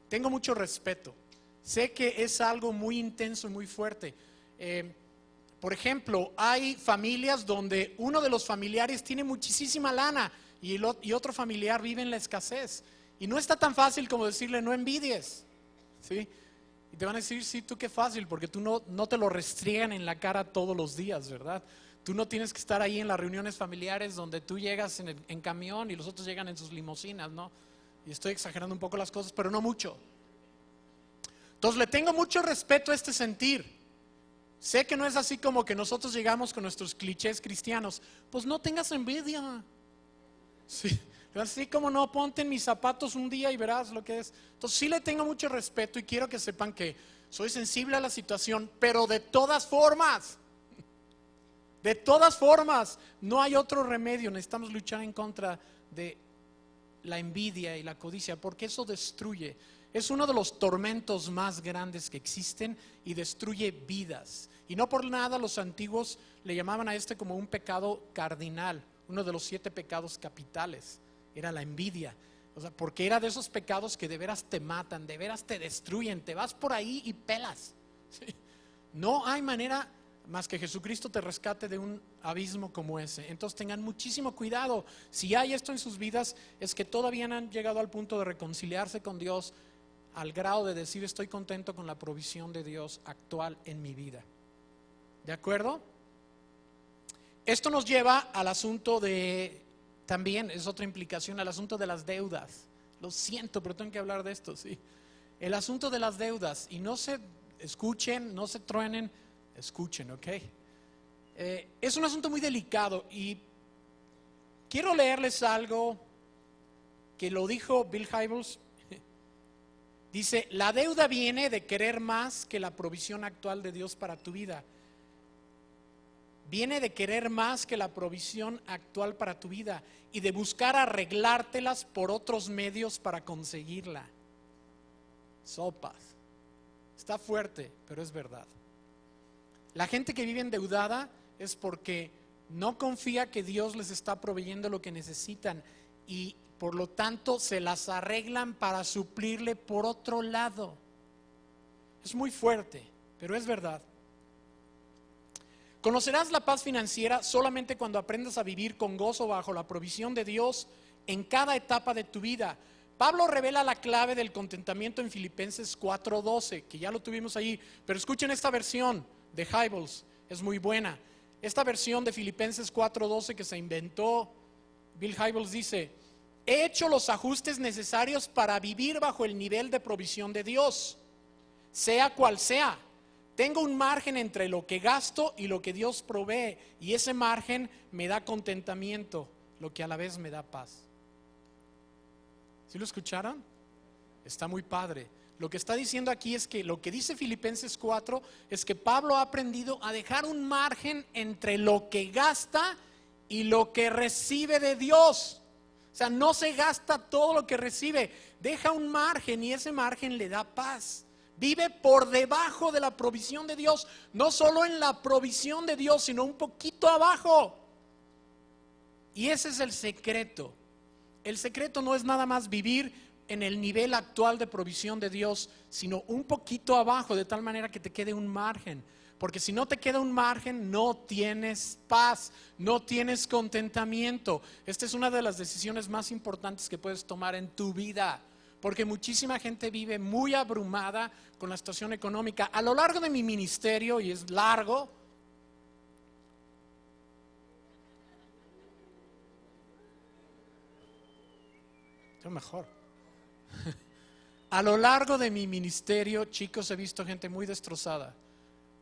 Tengo mucho respeto. Sé que es algo muy intenso y muy fuerte. Por ejemplo, hay familias donde uno de los familiares tiene muchísima lana y otro familiar vive en la escasez. Y no está tan fácil como decirle no envidies, ¿sí? Y te van a decir, sí, tú qué fácil, porque tú no te lo restriegan en la cara todos los días, ¿verdad? Tú no tienes que estar ahí en las reuniones familiares donde tú llegas en camión y los otros llegan en sus limusinas, ¿no? Y estoy exagerando un poco las cosas, pero no mucho. Entonces le tengo mucho respeto a este sentir. Sé que no es así como que nosotros llegamos con nuestros clichés cristianos. Pues no tengas envidia. Sí. Así como no, ponte en mis zapatos un día y verás lo que es. Entonces sí le tengo mucho respeto y quiero que sepan que soy sensible a la situación, pero de todas formas, no hay otro remedio. Necesitamos luchar en contra de la envidia y la codicia, porque eso destruye. Es uno de los tormentos más grandes que existen y destruye vidas. Y no por nada los antiguos le llamaban a este como un pecado cardinal, uno de los 7 pecados capitales. Era la envidia, o sea, porque era de esos pecados que de veras te matan, de veras te destruyen, te vas por ahí y pelas, ¿sí? No hay manera más que Jesucristo te rescate de un abismo como ese. Entonces tengan muchísimo cuidado. Si hay esto en sus vidas, es que todavía no han llegado al punto de reconciliarse con Dios, al grado de decir estoy contento con la provisión de Dios actual en mi vida. ¿De acuerdo? Esto nos lleva al asunto de, también es otra implicación, al asunto de las deudas. Lo siento, pero tengo que hablar de esto, sí. El asunto de las deudas, y no se escuchen, no se truenen, escuchen, ¿ok? Es un asunto muy delicado y quiero leerles algo que lo dijo Bill Hybels. Dice, la deuda viene de querer más que la provisión actual de Dios para tu vida. Viene de querer más que la provisión actual para tu vida y de buscar arreglártelas por otros medios para conseguirla. Sopas. Está fuerte, pero es verdad. La gente que vive endeudada es porque no confía que Dios les está proveyendo lo que necesitan y por lo tanto se las arreglan para suplirle por otro lado. Es muy fuerte, pero es verdad. Conocerás la paz financiera solamente cuando aprendas a vivir con gozo bajo la provisión de Dios en cada etapa de tu vida. Pablo revela la clave del contentamiento en Filipenses 4:12, que ya lo tuvimos ahí, pero escuchen esta versión de Hybels, es muy buena. Esta versión de Filipenses 4:12 que se inventó Bill Hybels dice, He hecho los ajustes necesarios para vivir bajo el nivel de provisión de Dios, sea cual sea. Tengo un margen entre lo que gasto y lo que Dios provee, y ese margen me da contentamiento, lo que a la vez me da paz. ¿Sí lo escucharon? Está muy padre. Lo que está diciendo aquí es que lo que dice Filipenses 4 es que Pablo ha aprendido a dejar un margen entre lo que gasta y lo que recibe de Dios. O sea, no se gasta todo lo que recibe, deja un margen y ese margen le da paz. Vive por debajo de la provisión de Dios, no solo en la provisión de Dios, sino un poquito abajo. Y ese es el secreto. El secreto no es nada más vivir en el nivel actual de provisión de Dios, sino un poquito abajo, de tal manera que te quede un margen. Porque si no te queda un margen, no tienes paz, no tienes contentamiento. Esta es una de las decisiones más importantes que puedes tomar en tu vida, porque muchísima gente vive muy abrumada con la situación económica. A lo largo de mi ministerio, y es largo, yo mejor. A lo largo de mi ministerio, chicos, he visto gente muy destrozada,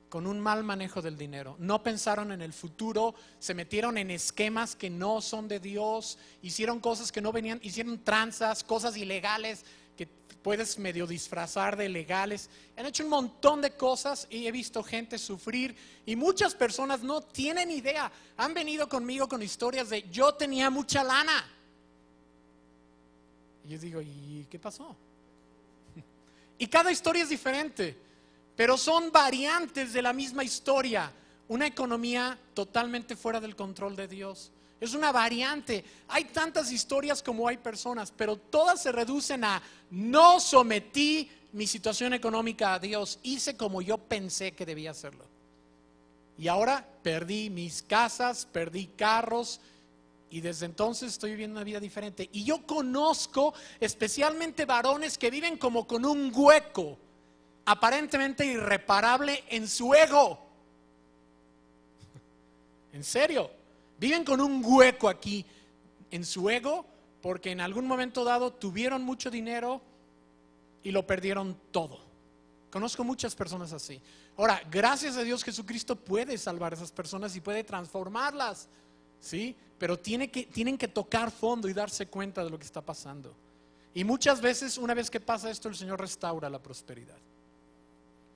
con un mal manejo del dinero. No pensaron en el futuro, se metieron en esquemas que no son de Dios, hicieron cosas que no venían, hicieron tranzas, cosas ilegales que puedes medio disfrazar de legales. Han hecho un montón de cosas y he visto gente sufrir, y muchas personas no tienen idea. Han venido conmigo con historias de yo tenía mucha lana. Y yo digo, ¿y qué pasó? Y cada historia es diferente, pero son variantes de la misma historia. Una economía totalmente fuera del control de Dios. Es una variante. Hay tantas historias como hay personas, pero todas se reducen a: no sometí mi situación económica a Dios, hice como yo pensé que debía hacerlo. Y ahora perdí mis casas, perdí carros, y desde entonces estoy viviendo una vida diferente. Y yo conozco especialmente varones que viven como con un hueco aparentemente irreparable en su ego. En serio, viven con un hueco aquí en su ego porque en algún momento dado tuvieron mucho dinero y lo perdieron todo. Conozco muchas personas así. Ahora, gracias a Dios, Jesucristo puede salvar a esas personas y puede transformarlas, ¿sí? Pero tienen que tocar fondo y darse cuenta de lo que está pasando. Y muchas veces, una vez que pasa esto, el Señor restaura la prosperidad.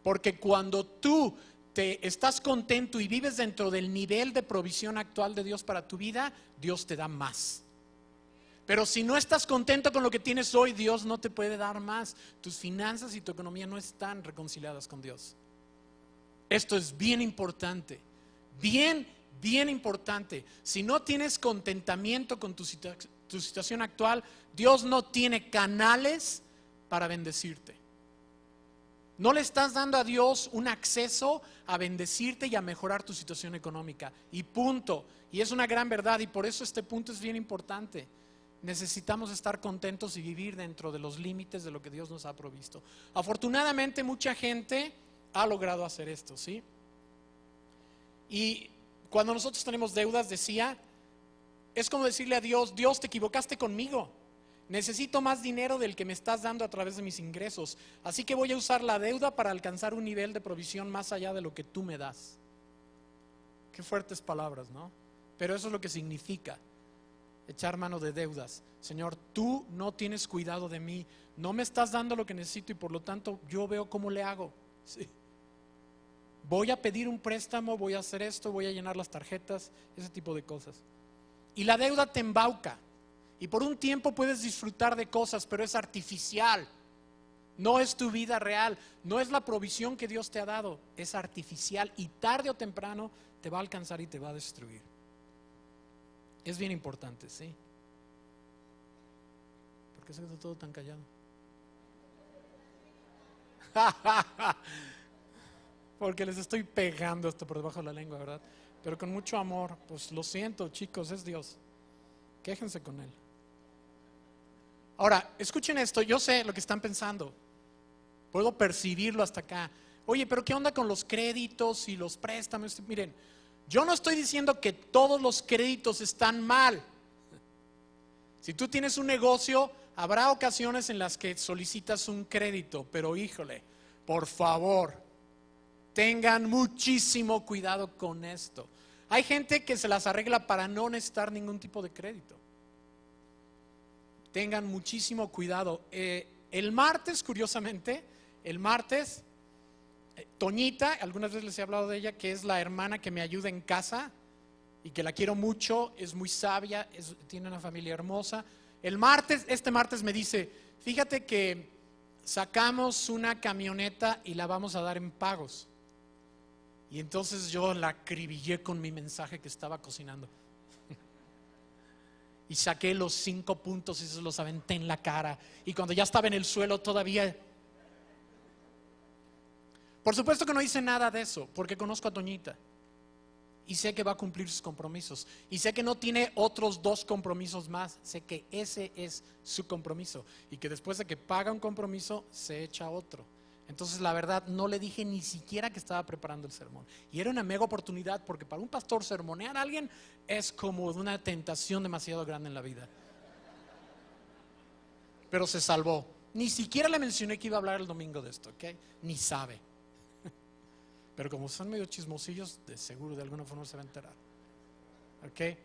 Porque cuando tú estás contento y vives dentro del nivel de provisión actual de Dios para tu vida, Dios te da más. Pero si no estás contento con lo que tienes hoy, Dios no te puede dar más. Tus finanzas y tu economía no están reconciliadas con Dios. Esto es bien importante, bien importante. Si no tienes contentamiento con tu situación actual, Dios no tiene canales para bendecirte. No le estás dando a Dios un acceso a bendecirte y a mejorar tu situación económica. Y punto. Y es una gran verdad, y por eso este punto es bien importante. Necesitamos estar contentos y vivir dentro de los límites de lo que Dios nos ha provisto. Afortunadamente, mucha gente ha logrado hacer esto, ¿sí? Y cuando nosotros tenemos deudas, decía, es como decirle a Dios: Dios, te equivocaste conmigo. Necesito más dinero del que me estás dando a través de mis ingresos. Así que voy a usar la deuda para alcanzar un nivel de provisión más allá de lo que tú me das. Qué fuertes palabras, ¿no? Pero eso es lo que significa echar mano de deudas. Señor, tú no tienes cuidado de mí, no me estás dando lo que necesito y por lo tanto yo veo cómo le hago. Sí. Voy a pedir un préstamo, voy a hacer esto, voy a llenar las tarjetas, ese tipo de cosas. Y la deuda te embauca. Y por un tiempo puedes disfrutar de cosas, pero es artificial. No es tu vida real, no es la provisión que Dios te ha dado, es artificial y tarde o temprano te va a alcanzar y te va a destruir. Es bien importante, ¿sí? ¿Por qué se quedó todo tan callado? Porque les estoy pegando esto por debajo de la lengua, ¿verdad? Pero con mucho amor. Pues lo siento, chicos, es Dios. Quéjense con Él. Ahora, escuchen esto, yo sé lo que están pensando. Puedo percibirlo hasta acá. Oye, pero ¿qué onda con los créditos y los préstamos? Miren, yo no estoy diciendo que todos los créditos están mal. Si tú tienes un negocio, habrá ocasiones en las que solicitas un crédito, pero híjole, por favor, tengan muchísimo cuidado con esto. Hay gente que se las arregla para no necesitar ningún tipo de crédito. Tengan muchísimo cuidado. El martes, curiosamente, Toñita, algunas veces les he hablado de ella, que es la hermana que me ayuda en casa y que la quiero mucho, es muy sabia, tiene una familia hermosa. Este martes me dice, fíjate que sacamos una camioneta y la vamos a dar en pagos. Y entonces yo la acribillé con mi mensaje que estaba cocinando. Y saqué los 5 puntos y se los aventé en la cara. Y cuando ya estaba en el suelo todavía... Por supuesto que no hice nada de eso, porque conozco a Toñita. Y sé que va a cumplir sus compromisos. Y sé que no tiene otros 2 compromisos más. Sé que ese es su compromiso. Y que después de que paga un compromiso, se echa otro. Entonces la verdad no le dije ni siquiera que estaba preparando el sermón. Y era una mega oportunidad, porque para un pastor sermonear a alguien es como una tentación demasiado grande en la vida. Pero se salvó. Ni siquiera le mencioné que iba a hablar el domingo de esto, ¿ok? Ni sabe. Pero como son medio chismosillos, de seguro de alguna forma se va a enterar. ¿Ok?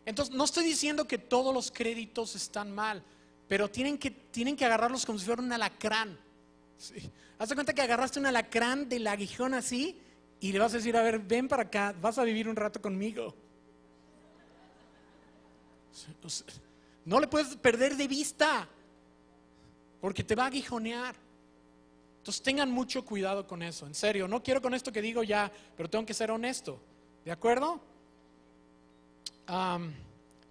Entonces no estoy diciendo que todos los créditos están mal, pero tienen que agarrarlos como si fuera un alacrán. Sí. Haz de cuenta que agarraste un alacrán del aguijón así y le vas a decir, a ver, ven para acá, vas a vivir un rato conmigo. No le puedes perder de vista, porque te va a aguijonear. Entonces tengan mucho cuidado con eso, en serio. No quiero con esto que digo ya, pero tengo que ser honesto. ¿De acuerdo?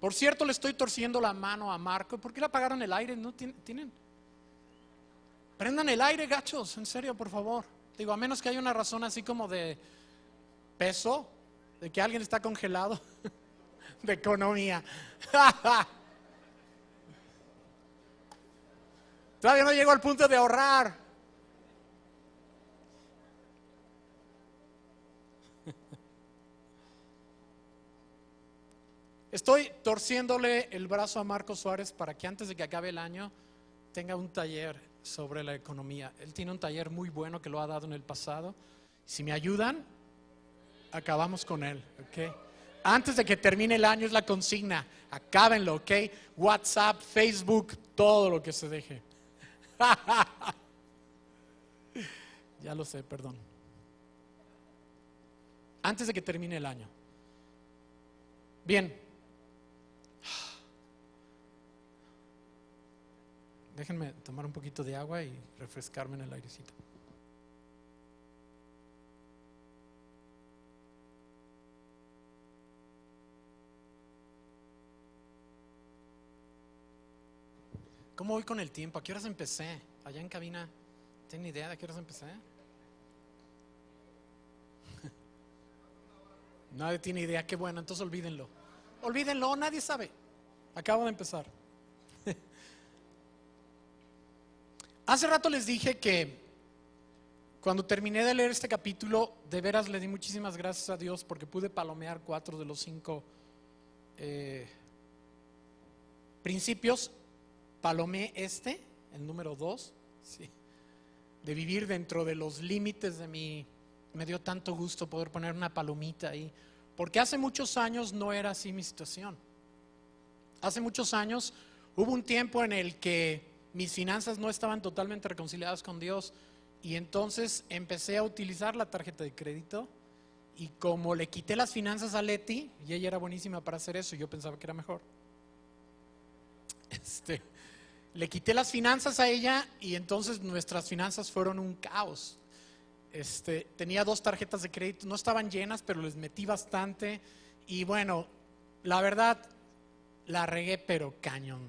Por cierto, le estoy torciendo la mano a Marco. ¿Por qué le apagaron el aire? ¿No tienen? Prendan el aire, gachos, en serio, por favor. Digo, a menos que haya una razón así como de peso, de que alguien está congelado, de economía. Todavía no llego al punto de ahorrar. Estoy torciéndole el brazo a Marco Suárez para que antes de que acabe el año tenga un taller sobre la economía. Él tiene un taller muy bueno que lo ha dado en el pasado. Si me ayudan, acabamos con él, ¿ok? Antes de que termine el año es la consigna. Acábenlo, ¿ok? WhatsApp, Facebook, todo lo que se deje. Ya lo sé, perdón. Antes de que termine el año. Bien. Déjenme tomar un poquito de agua y refrescarme en el airecito. ¿Cómo voy con el tiempo? ¿A qué horas empecé? Allá en cabina, ¿tienen idea de a qué horas empecé? Nadie tiene idea, qué bueno, entonces olvídenlo. Olvídenlo, nadie sabe. Acabo de empezar. Hace rato les dije que cuando terminé de leer este capítulo, de veras le di muchísimas gracias a Dios porque pude palomear 4 de los 5 principios. Palomé el número 2, sí, de vivir dentro de los límites de me dio tanto gusto poder poner una palomita ahí, porque hace muchos años no era así mi situación. Hace muchos años hubo un tiempo en el que mis finanzas no estaban totalmente reconciliadas con Dios y entonces empecé a utilizar la tarjeta de crédito y como le quité las finanzas a Leti, y ella era buenísima para hacer eso y yo pensaba que era mejor, le quité las finanzas a ella y entonces nuestras finanzas fueron un caos. Tenía 2 tarjetas de crédito, no estaban llenas, pero les metí bastante y bueno, la verdad la regué pero cañón.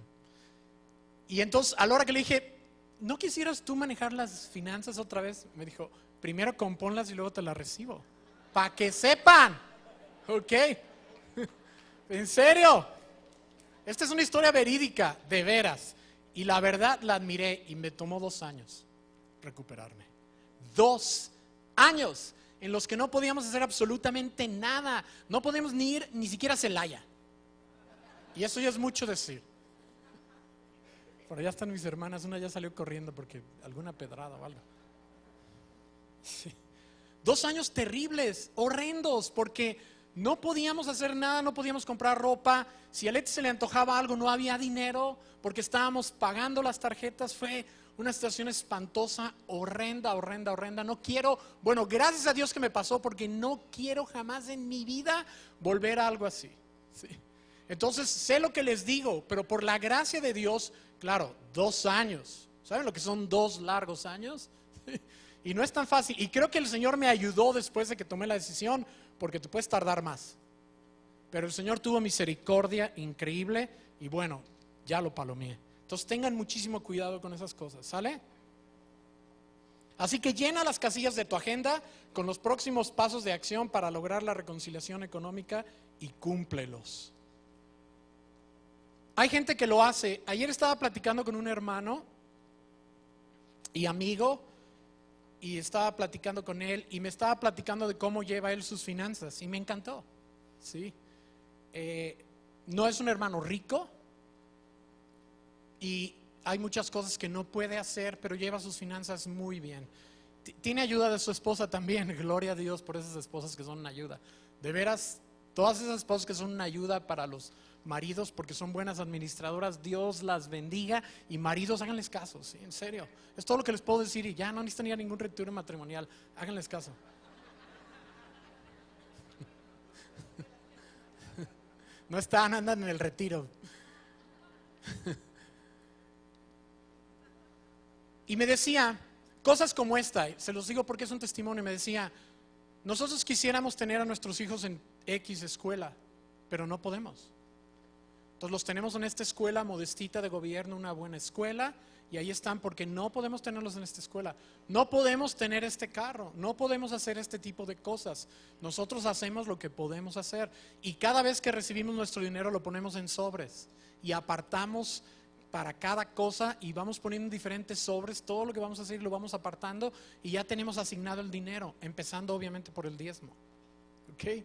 Y entonces a la hora que le dije, ¿no quisieras tú manejar las finanzas otra vez? Me dijo, primero compónlas y luego te las recibo, para que sepan. Ok, en serio, esta es una historia verídica, de veras. Y la verdad la admiré y me tomó 2 años recuperarme. 2 años en los que no podíamos hacer absolutamente nada. No podíamos ni ir ni siquiera a Celaya. Y eso ya es mucho decir. Por allá están mis hermanas, una ya salió corriendo porque alguna pedrada o algo. Sí. 2 años terribles, horrendos, porque no podíamos hacer nada, no podíamos comprar ropa. Si a Leti se le antojaba algo, no había dinero, porque estábamos pagando las tarjetas. Fue una situación espantosa, horrenda, horrenda, horrenda. No quiero, bueno, gracias a Dios que me pasó, porque no quiero jamás en mi vida volver a algo así. Sí. Entonces, sé lo que les digo, pero por la gracia de Dios, claro, 2 años. ¿Saben lo que son 2 largos años? Y no es tan fácil. Y creo que el Señor me ayudó después de que tomé la decisión, porque te puedes tardar más. Pero el Señor tuvo misericordia increíble y bueno, ya lo palomeé. Entonces tengan muchísimo cuidado con esas cosas, ¿sale? Así que llena las casillas de tu agenda con los próximos pasos de acción para lograr la reconciliación económica y cúmplelos. Hay gente que lo hace. Ayer estaba platicando con un hermano y amigo, y estaba platicando con él y me estaba platicando de cómo lleva él sus finanzas y me encantó. ¿Sí? No es un hermano rico y hay muchas cosas que no puede hacer, pero lleva sus finanzas muy bien. Tiene ayuda de su esposa también, gloria a Dios por esas esposas que son una ayuda. De veras, todas esas esposas que son una ayuda para los maridos porque son buenas administradoras, Dios las bendiga, y maridos, háganles caso, ¿sí? En serio, es todo lo que les puedo decir y ya no necesitan ir a ningún retiro matrimonial, háganles caso. No andan en el retiro. Y me decía cosas como esta, se los digo porque es un testimonio. Me decía, nosotros quisiéramos tener a nuestros hijos en X escuela, pero no podemos. Entonces los tenemos en esta escuela modestita de gobierno, una buena escuela, y ahí están porque no podemos tenerlos en esta escuela. No podemos tener este carro, no podemos hacer este tipo de cosas. Nosotros hacemos lo que podemos hacer y cada vez que recibimos nuestro dinero lo ponemos en sobres y apartamos para cada cosa y vamos poniendo en diferentes sobres todo lo que vamos a hacer y lo vamos apartando y ya tenemos asignado el dinero, empezando obviamente por el diezmo. ¿Ok?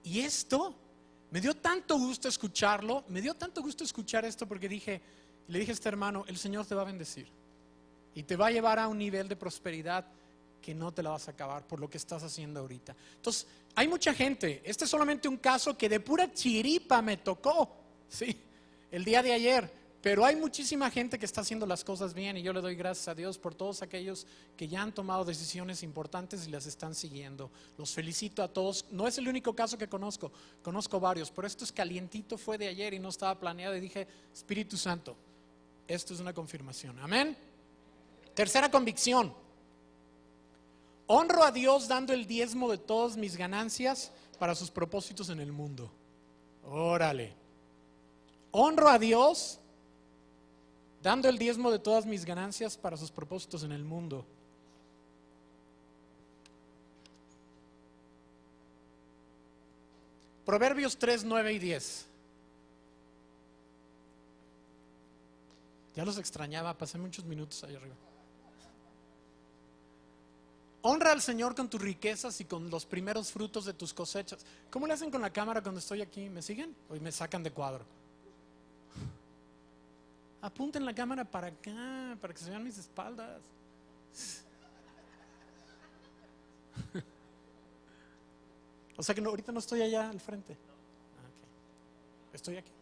Y esto me dio tanto gusto escucharlo, me dio tanto gusto escuchar esto porque le dije a este hermano, el Señor te va a bendecir y te va a llevar a un nivel de prosperidad que no te la vas a acabar por lo que estás haciendo ahorita. Entonces, hay mucha gente, este es solamente un caso que de pura chiripa me tocó, ¿sí? El día de ayer. Pero hay muchísima gente que está haciendo las cosas bien y yo le doy gracias a Dios por todos aquellos que ya han tomado decisiones importantes y las están siguiendo. Los felicito a todos. No es el único caso que conozco varios, pero esto es calientito, fue de ayer y no estaba planeado y dije, Espíritu Santo, esto es una confirmación. Amén. Tercera convicción. Honro a Dios dando el diezmo de todas mis ganancias para sus propósitos en el mundo. Órale. Honro a Dios dando el diezmo de todas mis ganancias para sus propósitos en el mundo. Proverbios 3, 9 y 10. Ya los extrañaba, pasé muchos minutos ahí arriba. Honra al Señor con tus riquezas y con los primeros frutos de tus cosechas. ¿Cómo le hacen con la cámara cuando estoy aquí? ¿Me siguen? ¿O me sacan de cuadro? Apunten la cámara para acá, para que se vean mis espaldas. O sea que ahorita no estoy allá al frente. Okay. Estoy aquí.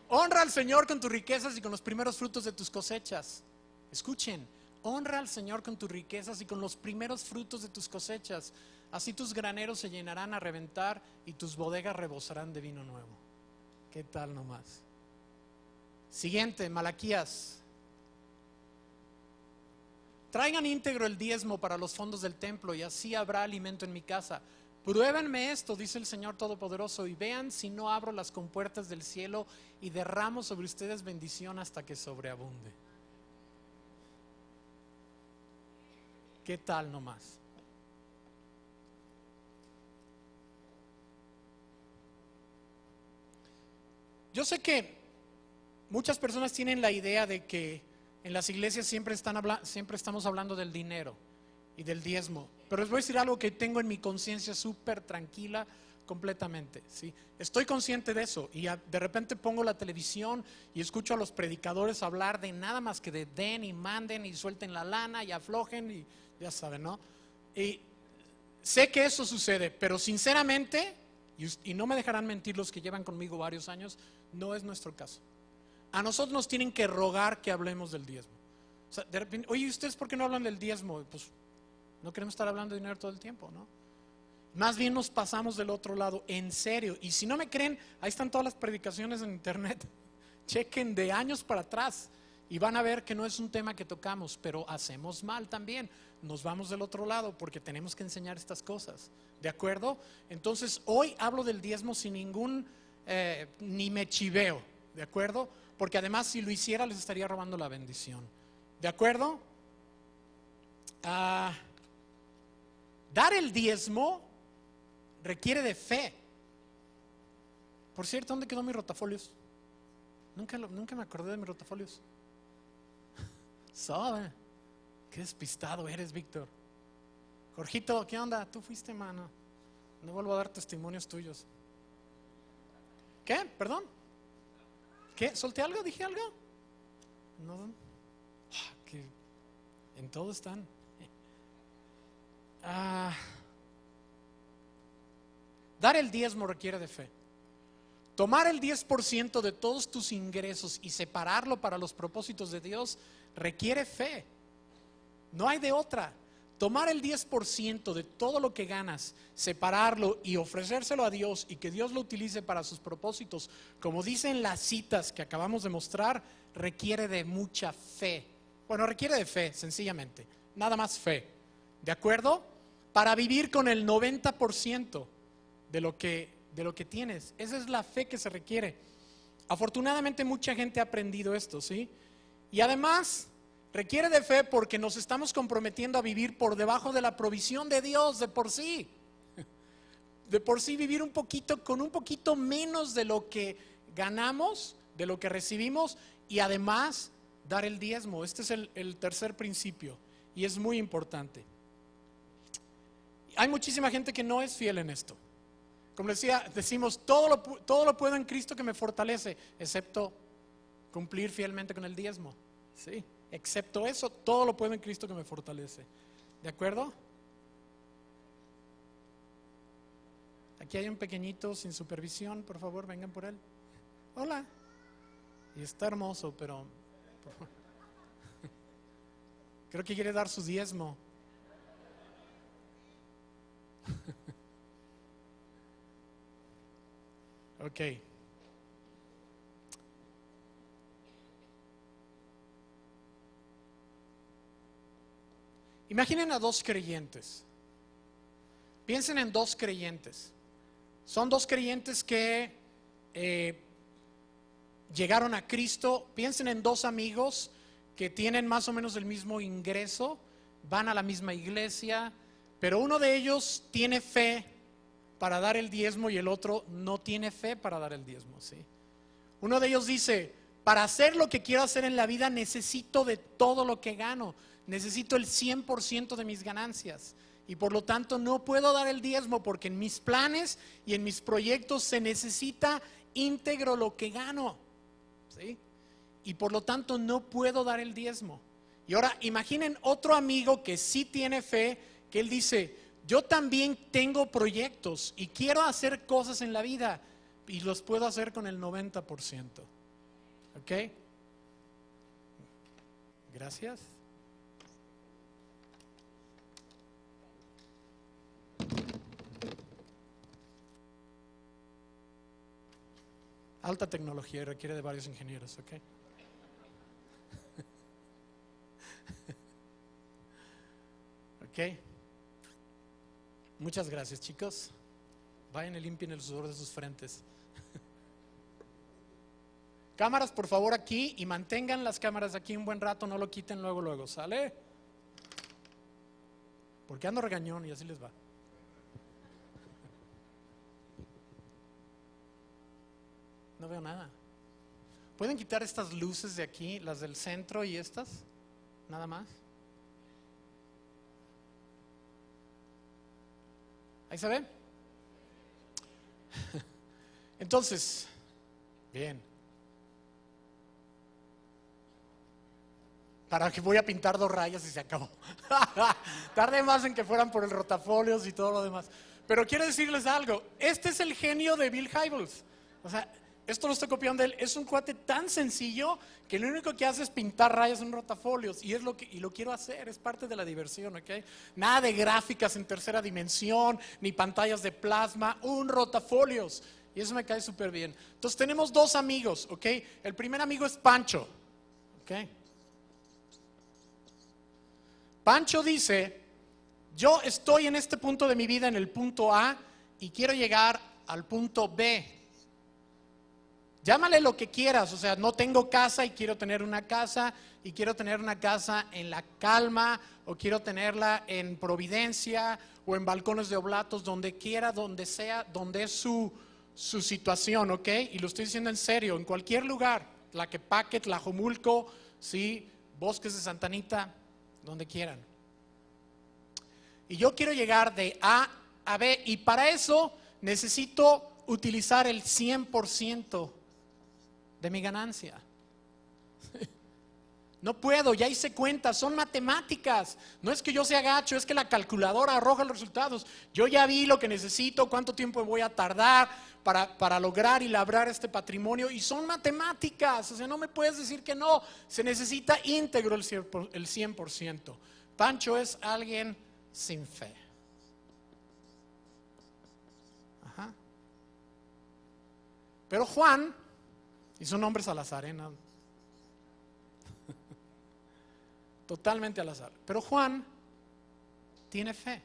Honra al Señor con tus riquezas y con los primeros frutos de tus cosechas. Escuchen, honra al Señor con tus riquezas y con los primeros frutos de tus cosechas. Así tus graneros se llenarán a reventar y tus bodegas rebosarán de vino nuevo. ¿Qué tal nomás? Siguiente, Malaquías. Traigan íntegro el diezmo para los fondos del templo y así habrá alimento en mi casa. Pruébenme esto, dice el Señor Todopoderoso, y vean si no abro las compuertas del cielo y derramo sobre ustedes bendición hasta que sobreabunde. ¿Qué tal nomás? Yo sé que muchas personas tienen la idea de que en las iglesias siempre estamos hablando del dinero y del diezmo. Pero les voy a decir algo que tengo en mi conciencia súper tranquila, completamente, ¿sí? Estoy consciente de eso y de repente pongo la televisión y escucho a los predicadores hablar de nada más que de den y manden y suelten la lana y aflojen y ya saben, ¿no? Y sé que eso sucede, pero sinceramente, y no me dejarán mentir los que llevan conmigo varios años, no es nuestro caso. A nosotros nos tienen que rogar que hablemos del diezmo. O sea, de repente, oye, ¿ustedes por qué no hablan del diezmo? Pues no queremos estar hablando de dinero todo el tiempo, ¿no? Más bien nos pasamos del otro lado, en serio. Y si no me creen, ahí están todas las predicaciones en internet. Chequen de años para atrás y van a ver que no es un tema que tocamos, pero hacemos mal también. Nos vamos del otro lado porque tenemos que enseñar estas cosas. ¿De acuerdo? Entonces, hoy hablo del diezmo sin ningún, ni me chiveo. ¿De acuerdo? Porque además si lo hiciera les estaría robando la bendición. ¿De acuerdo? Dar el diezmo requiere de fe. Por cierto, ¿dónde quedó mis rotafolios? Nunca me acordé de mis rotafolios. Sabe, qué despistado eres, Víctor. Jorgito, ¿qué onda? Tú fuiste, mano. No vuelvo a dar testimonios tuyos. ¿Qué? ¿Perdón? ¿Qué? ¿Solté algo? ¿Dije algo? No. Que en todo están. Dar el diezmo requiere de fe. Tomar el 10% de todos tus ingresos y separarlo para los propósitos de Dios requiere fe. No hay de otra. Tomar el 10% de todo lo que ganas, separarlo y ofrecérselo a Dios y que Dios lo utilice para sus propósitos, como dicen las citas que acabamos de mostrar, requiere de mucha fe. Bueno, requiere de fe, sencillamente. Nada más fe. ¿De acuerdo? Para vivir con el 90% de lo que tienes. Esa es la fe que se requiere. Afortunadamente mucha gente ha aprendido esto, ¿sí? Y además requiere de fe porque nos estamos comprometiendo a vivir por debajo de la provisión de Dios de por sí. De por sí vivir un poquito, con un poquito menos de lo que ganamos, de lo que recibimos, y además dar el diezmo. Este es el tercer principio y es muy importante. Hay muchísima gente que no es fiel en esto. Como decimos, todo lo puedo en Cristo que me fortalece, excepto cumplir fielmente con el diezmo. ¿Sí? Excepto eso, todo lo puedo en Cristo que me fortalece. ¿De acuerdo? Aquí hay un pequeñito sin supervisión, por favor, vengan por él. Hola. Y está hermoso, pero creo que quiere dar su diezmo. Ok. Imaginen a dos creyentes. Piensen en dos creyentes. Son dos creyentes que llegaron a Cristo. Piensen en dos amigos que tienen más o menos el mismo ingreso, van a la misma iglesia, pero uno de ellos tiene fe para dar el diezmo y el otro no tiene fe para dar el diezmo, ¿sí? Uno de ellos dice, para hacer lo que quiero hacer en la vida necesito de todo lo que gano, necesito el 100% de mis ganancias y por lo tanto no puedo dar el diezmo porque en mis planes y en mis proyectos se necesita íntegro lo que gano, ¿sí? Y por lo tanto no puedo dar el diezmo. Y ahora imaginen otro amigo que sí tiene fe, que él dice, yo también tengo proyectos y quiero hacer cosas en la vida y los puedo hacer con el 90%. ¿Ok? Gracias. Alta tecnología y requiere de varios ingenieros, ¿ok? Ok. Muchas gracias, chicos. Vayan y limpien el sudor de sus frentes. Cámaras, por favor, aquí y mantengan las cámaras aquí un buen rato, no lo quiten luego, ¿sale? Porque ando regañón y así les va. No veo nada. ¿Pueden quitar estas luces de aquí, las del centro y estas? Nada más. ¿Ahí se ve? Entonces, bien. Para que voy a pintar 2 rayas y se acabó. Tardé más en que fueran por el rotafolios y todo lo demás. Pero quiero decirles algo. Este es el genio de Bill Hybels. O sea, esto lo estoy copiando de él. Es un cuate tan sencillo que lo único que hace es pintar rayas en rotafolios. Y lo quiero hacer, es parte de la diversión, ¿ok? Nada de gráficas en tercera dimensión, ni pantallas de plasma, un rotafolios. Y eso me cae súper bien. Entonces tenemos 2 amigos, ¿ok? El primer amigo es Pancho, ¿ok? Pancho dice, yo estoy en este punto de mi vida, en el punto A, y quiero llegar al punto B. Llámale lo que quieras, o sea, no tengo casa y quiero tener una casa, y quiero tener una casa en La Calma, o quiero tenerla en Providencia, o en Balcones de Oblatos, donde quiera, donde sea, donde es su situación, ¿ok? Y lo estoy diciendo en serio, en cualquier lugar, Tlaquepaque, Tlajomulco, ¿sí? Bosques de Santa Anita, donde quieran. Y yo quiero llegar de A a B, y para eso necesito utilizar el 100% de mi ganancia. No puedo, ya hice cuentas, son matemáticas. No es que yo sea gacho, es que la calculadora arroja los resultados. Yo ya vi lo que necesito, cuánto tiempo voy a tardar para lograr y labrar este patrimonio, y son matemáticas. O sea, no me puedes decir que no. Se necesita íntegro el 100%. Pancho es alguien sin fe. Ajá. Pero Juan, y su nombre es al azar, ¿no? Totalmente al azar. Pero Juan tiene fe.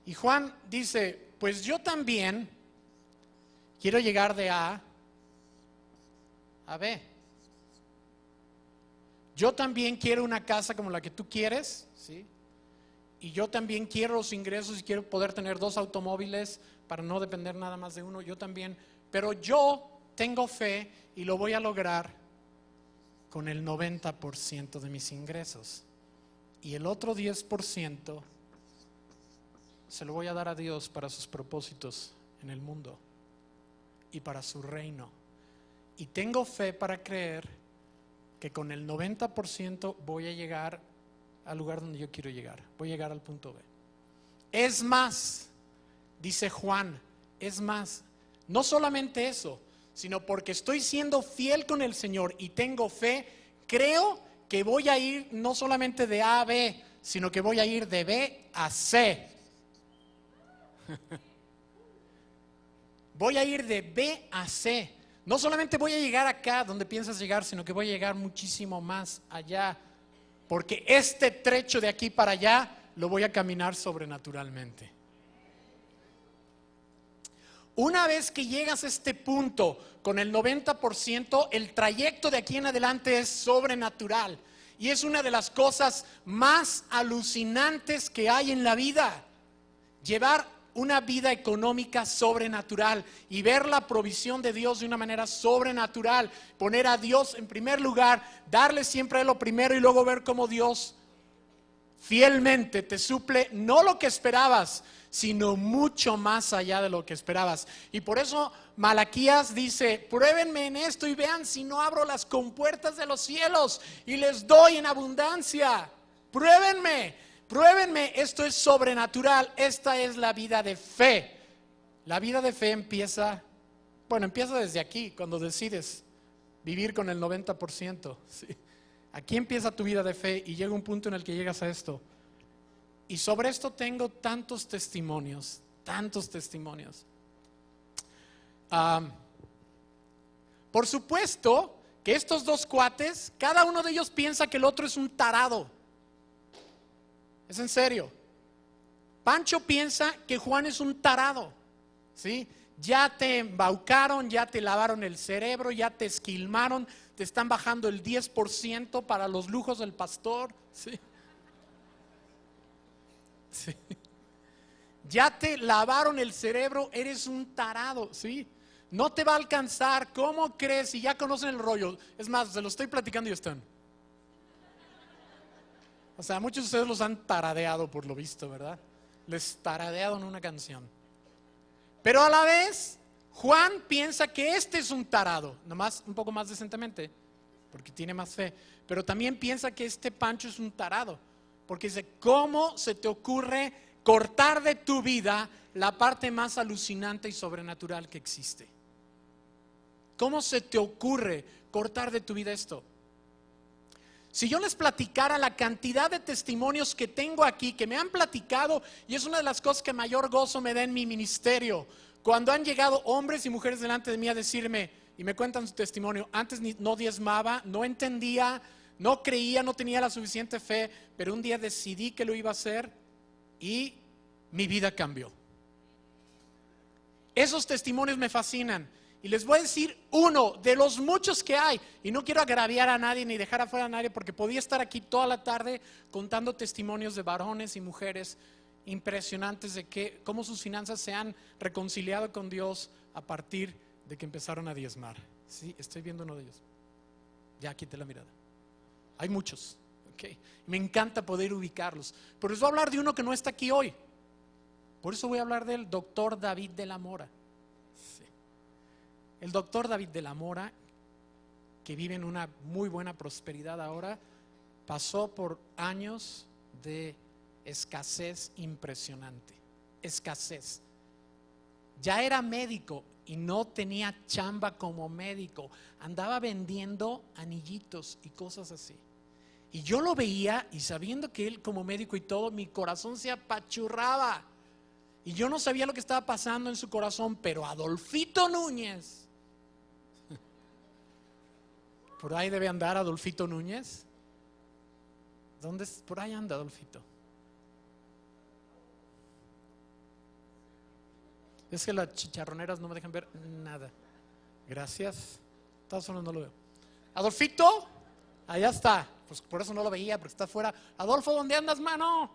Y Juan dice, pues yo también quiero llegar de A a B. Yo también quiero una casa como la que tú quieres, ¿sí? Y yo también quiero los ingresos y quiero poder tener 2 automóviles para no depender nada más de uno. Yo también, pero yo tengo fe y lo voy a lograr con el 90% de mis ingresos. Y el otro 10% se lo voy a dar a Dios para sus propósitos en el mundo y para su reino. Y tengo fe para creer que con el 90% voy a llegar al lugar donde yo quiero llegar. Voy a llegar al punto B. Es más, dice Juan, es más, no solamente eso, sino porque estoy siendo fiel con el Señor y tengo fe, creo que voy a ir no solamente de A a B, sino que voy a ir de B a C. Voy a ir de B a C. No solamente voy a llegar acá donde piensas llegar, sino que voy a llegar muchísimo más allá. Porque este trecho de aquí para allá lo voy a caminar sobrenaturalmente. Una vez que llegas a este punto con el 90%, el trayecto de aquí en adelante es sobrenatural. Y es una de las cosas más alucinantes que hay en la vida. Llevar una vida económica sobrenatural y ver la provisión de Dios de una manera sobrenatural. Poner a Dios en primer lugar, darle siempre a lo primero y luego ver cómo Dios fielmente te suple no lo que esperabas, sino mucho más allá de lo que esperabas. Y por eso Malaquías dice, pruébenme en esto y vean si no abro las compuertas de los cielos y les doy en abundancia. Pruébenme, esto es sobrenatural, esta es la vida de fe. La vida de fe empieza desde aquí, cuando decides vivir con el 90%. ¿Sí? Aquí empieza tu vida de fe y llega un punto en el que llegas a esto. Y sobre esto tengo tantos testimonios. Por supuesto que estos 2 cuates, cada uno de ellos piensa que el otro es un tarado. Es en serio. Pancho piensa que Juan es un tarado, ¿sí? Ya te embaucaron, ya te lavaron el cerebro, ya te esquilmaron, te están bajando el 10% para los lujos del pastor, ¿sí? Sí. Ya te lavaron el cerebro, eres un tarado, ¿sí? No te va a alcanzar, ¿cómo crees? Si ya conocen el rollo. Es más, se lo estoy platicando y están. O sea, muchos de ustedes los han taradeado por lo visto, ¿verdad? les tararearon una canción. Pero a la vez, Juan piensa que este es un tarado, nomás un poco más decentemente, porque tiene más fe. Pero también piensa que este Pancho es un tarado, porque dice, ¿cómo se te ocurre cortar de tu vida la parte más alucinante y sobrenatural que existe? ¿Cómo se te ocurre cortar de tu vida esto? Si yo les platicara la cantidad de testimonios que tengo aquí, que me han platicado, y es una de las cosas que mayor gozo me da en mi ministerio, cuando han llegado hombres y mujeres delante de mí a decirme, y me cuentan su testimonio, antes no diezmaba, no entendía, no creía, no tenía la suficiente fe, pero un día decidí que lo iba a hacer y mi vida cambió. Esos testimonios me fascinan. Y les voy a decir uno de los muchos que hay. Y no quiero agraviar a nadie ni dejar afuera a nadie, porque podía estar aquí toda la tarde contando testimonios de varones y mujeres impresionantes de cómo sus finanzas se han reconciliado con Dios a partir de que empezaron a diezmar. Sí, estoy viendo uno de ellos. Ya quité la mirada. Hay muchos. Okay. Me encanta poder ubicarlos. Pero les voy a hablar de uno que no está aquí hoy. Por eso voy a hablar del doctor David de la Mora. El doctor David de la Mora, que vive en una muy buena prosperidad ahora, pasó por años de escasez impresionante. Escasez. Ya era médico y no tenía chamba como médico. Andaba vendiendo anillitos y cosas así. Y yo lo veía y sabiendo que él como médico y todo, mi corazón se apachurraba. Y yo no sabía lo que estaba pasando en su corazón, pero Adolfito Núñez, por ahí debe andar Adolfito Núñez. ¿Dónde? Por ahí anda Adolfito. Es que las chicharroneras no me dejan ver nada. Gracias. Todas formas no lo veo. Adolfito, allá está. Pues por eso no lo veía, porque está afuera. Adolfo, ¿dónde andas, mano?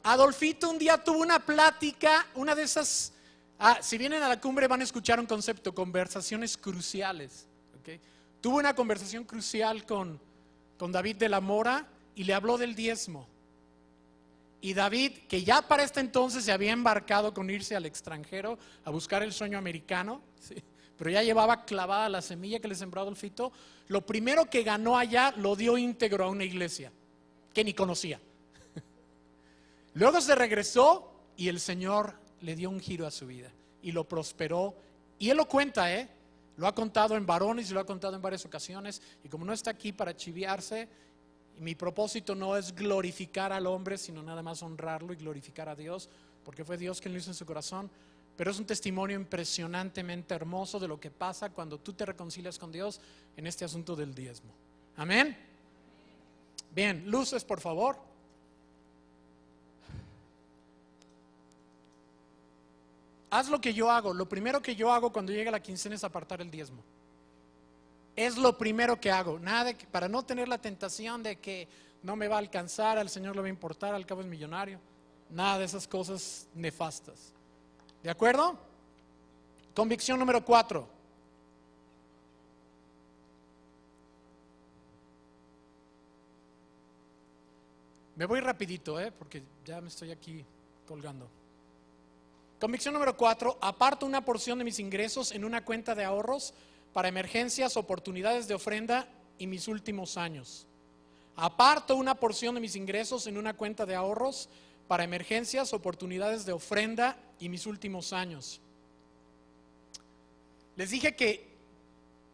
Adolfito un día tuvo una plática, una de esas. Si vienen a la cumbre van a escuchar un concepto, conversaciones cruciales. ¿Okay? Tuvo una conversación crucial con David de la Mora y le habló del diezmo. Y David, que ya para este entonces se había embarcado con irse al extranjero a buscar el sueño americano, ¿sí? Pero ya llevaba clavada la semilla que le sembró Adolfito, lo primero que ganó allá lo dio íntegro a una iglesia que ni conocía. Luego se regresó y el Señor le dio un giro a su vida y lo prosperó. Y él lo cuenta, lo ha contado en Varones y lo ha contado en varias ocasiones. Y como no está aquí para chiviarse, mi propósito no es glorificar al hombre, sino nada más honrarlo y glorificar a Dios, porque fue Dios quien lo hizo en su corazón. Pero es un testimonio impresionantemente hermoso de lo que pasa cuando tú te reconcilias con Dios en este asunto del diezmo. Amén. Bien, luces por favor. Haz lo que yo hago. Lo primero que yo hago cuando llega la quincena es apartar el diezmo. Es lo primero que hago. Nada para no tener la tentación de que no me va a alcanzar, al Señor le va a importar, al cabo es millonario. Nada de esas cosas nefastas. ¿De acuerdo? Convicción número 4. Me voy rapidito, porque ya me estoy aquí colgando. Convicción número 4, aparto una porción de mis ingresos en una cuenta de ahorros para emergencias, oportunidades de ofrenda y mis últimos años. Aparto una porción de mis ingresos en una cuenta de ahorros para emergencias, oportunidades de ofrenda y mis últimos años. Les dije que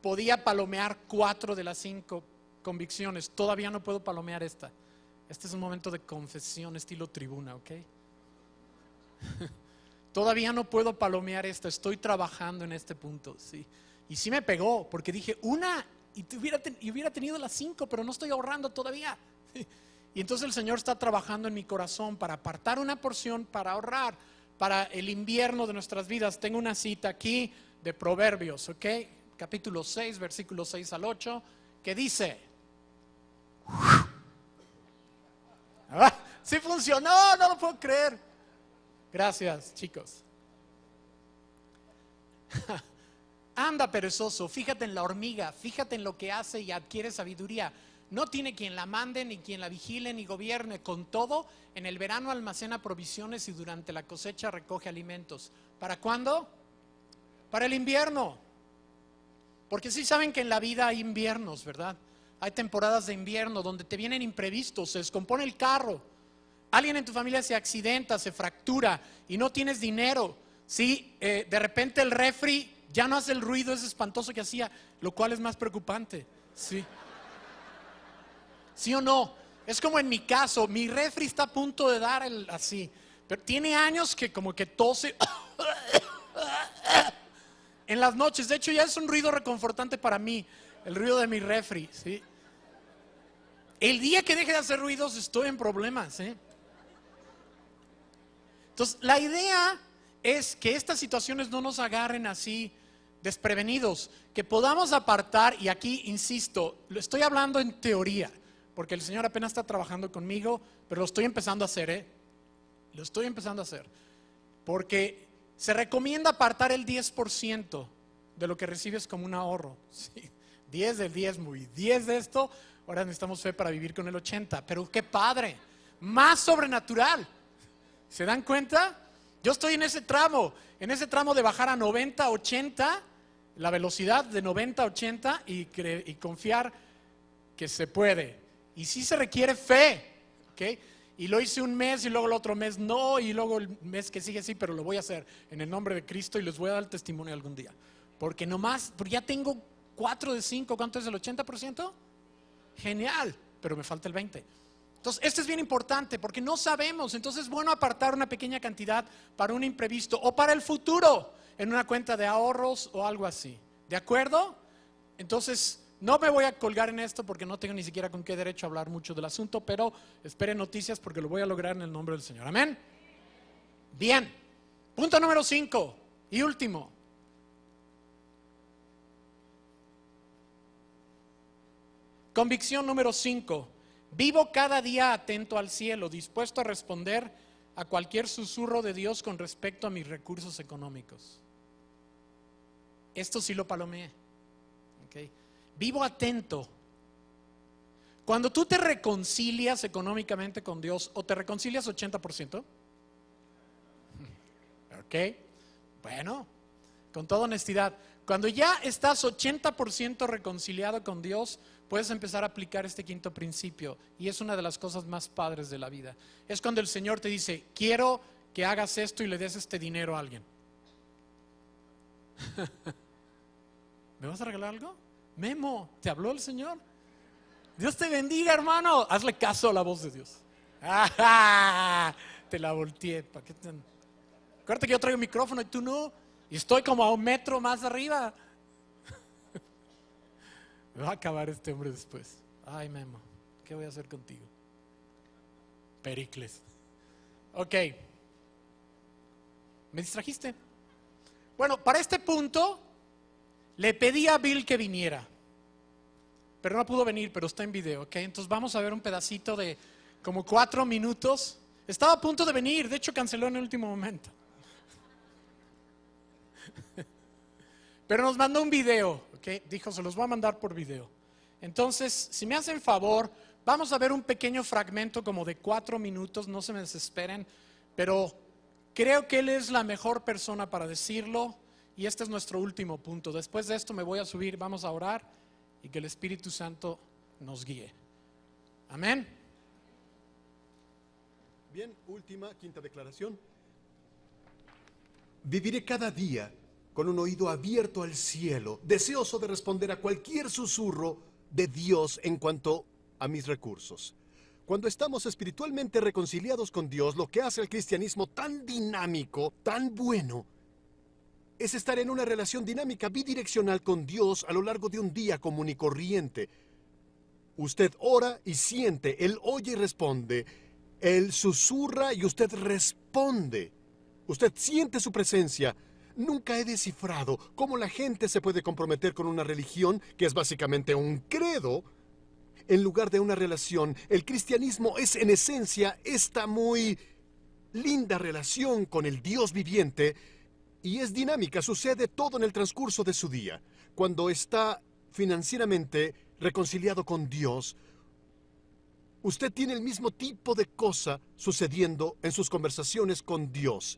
podía palomear 4 de las 5 convicciones. Todavía no puedo palomear esta. Este es un momento de confesión estilo tribuna, ¿ok? Todavía no puedo palomear esto, estoy trabajando en este punto, sí. Y sí me pegó, porque dije, y hubiera tenido las 5, pero no estoy ahorrando todavía. Y entonces el Señor está trabajando en mi corazón para apartar una porción, para ahorrar, para el invierno de nuestras vidas. Tengo una cita aquí de Proverbios, ¿ok? Capítulo 6, versículos 6 al 8, que dice, sí funcionó, no lo puedo creer. Gracias, chicos. Anda, perezoso, fíjate en la hormiga, fíjate en lo que hace y adquiere sabiduría. no tiene quien la mande, ni quien la vigile, ni gobierne. Con todo, en el verano almacena provisiones y durante la cosecha recoge alimentos. ¿Para cuándo? Para el invierno. Porque sí saben que en la vida hay inviernos, ¿verdad? Hay temporadas de invierno donde te vienen imprevistos, se descompone el carro, alguien en tu familia se accidenta, se fractura y no tienes dinero. Sí, de repente el refri ya no hace el ruido ese espantoso que hacía, lo cual es más preocupante. Sí. ¿Sí o no? Es como en mi caso, mi refri está a punto de dar así, pero tiene años que como que tose en las noches. De hecho, ya es un ruido reconfortante para mí, el ruido de mi refri, ¿sí? El día que deje de hacer ruidos estoy en problemas, ¿eh? Entonces, la idea es que estas situaciones no nos agarren así desprevenidos, que podamos apartar, y aquí insisto, lo estoy hablando en teoría, porque el Señor apenas está trabajando conmigo, pero lo estoy empezando a hacer, ¿eh? Lo estoy empezando a hacer, porque se recomienda apartar el 10% de lo que recibes como un ahorro, ¿sí? 10 del diezmo y 10 de esto, ahora necesitamos fe para vivir con el 80, pero qué padre, más sobrenatural. ¿Se dan cuenta? Yo estoy en ese tramo de bajar a 90, 80, la velocidad de 90 a 80 y confiar que se puede. Y sí se requiere fe, ¿ok? Y lo hice un mes y luego el otro mes no, y luego el mes que sigue sí, pero lo voy a hacer en el nombre de Cristo y les voy a dar el testimonio algún día. Porque ya tengo 4 de 5, ¿cuánto es el 80%? Genial, pero me falta el 20%. Entonces, esto es bien importante porque no sabemos, entonces es bueno apartar una pequeña cantidad para un imprevisto o para el futuro en una cuenta de ahorros o algo así. ¿De acuerdo? Entonces, no me voy a colgar en esto porque no tengo ni siquiera con qué derecho a hablar mucho del asunto, pero esperen noticias porque lo voy a lograr en el nombre del Señor. Amén. Bien, punto número 5 y último. Convicción número 5. Vivo cada día atento al cielo, dispuesto a responder a cualquier susurro de Dios con respecto a mis recursos económicos. Esto sí lo palomeé. ¿Okay? Vivo atento. Cuando tú te reconcilias económicamente con Dios, o te reconcilias 80%, ¿ok? Bueno, con toda honestidad, cuando ya estás 80% reconciliado con Dios, puedes empezar a aplicar este quinto principio, y es una de las cosas más padres de la vida. Es cuando el Señor te dice, quiero que hagas esto y le des este dinero a alguien. ¿Me vas a regalar algo? Memo, ¿te habló el Señor? Dios te bendiga, hermano. Hazle caso a la voz de Dios. Te la volteé. ¿Para qué Acuérdate que yo traigo micrófono y tú no, y estoy como a 1 metro más arriba. Me va a acabar este hombre después. Ay, Memo, ¿qué voy a hacer contigo? Pericles. Ok. ¿Me distrajiste? Bueno, para este punto le pedí a Bill que viniera, pero no pudo venir, pero está en video, ¿ok? Entonces vamos a ver un pedacito de como 4 minutos. Estaba a punto de venir, de hecho canceló en el último momento. Pero nos mandó un video, ¿ok? Dijo, se los voy a mandar por video. Entonces, si me hacen favor, vamos a ver un pequeño fragmento como de 4 minutos, no se me desesperen, pero creo que él es la mejor persona para decirlo, y este es nuestro último punto. Después de esto me voy a subir, vamos a orar, y que el Espíritu Santo nos guíe. Amén. Bien, quinta declaración. Viviré cada día con un oído abierto al cielo, deseoso de responder a cualquier susurro de Dios en cuanto a mis recursos. Cuando estamos espiritualmente reconciliados con Dios, lo que hace al cristianismo tan dinámico, tan bueno, es estar en una relación dinámica bidireccional con Dios a lo largo de un día común y corriente. Usted ora y siente, Él oye y responde, Él susurra y usted responde. Usted siente su presencia. Nunca he descifrado cómo la gente se puede comprometer con una religión que es básicamente un credo en lugar de una relación. El cristianismo es en esencia esta muy linda relación con el Dios viviente y es dinámica, sucede todo en el transcurso de su día. Cuando está financieramente reconciliado con Dios, Usted tiene el mismo tipo de cosa sucediendo en sus conversaciones con Dios.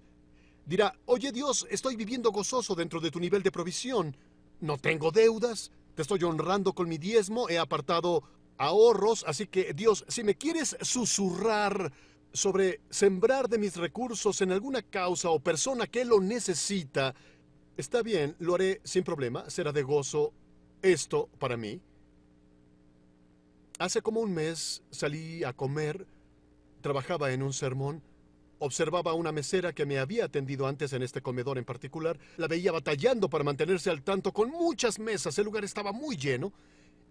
Dirá, oye Dios, estoy viviendo gozoso dentro de tu nivel de provisión. No tengo deudas, te estoy honrando con mi diezmo, he apartado ahorros, así que Dios, si me quieres susurrar sobre sembrar de mis recursos en alguna causa o persona que lo necesita, está bien, lo haré sin problema, será de gozo esto para mí. Hace como un mes salí a comer, trabajaba en un sermón, observaba a una mesera que me había atendido antes en este comedor en particular, la veía batallando para mantenerse al tanto con muchas mesas, el lugar estaba muy lleno,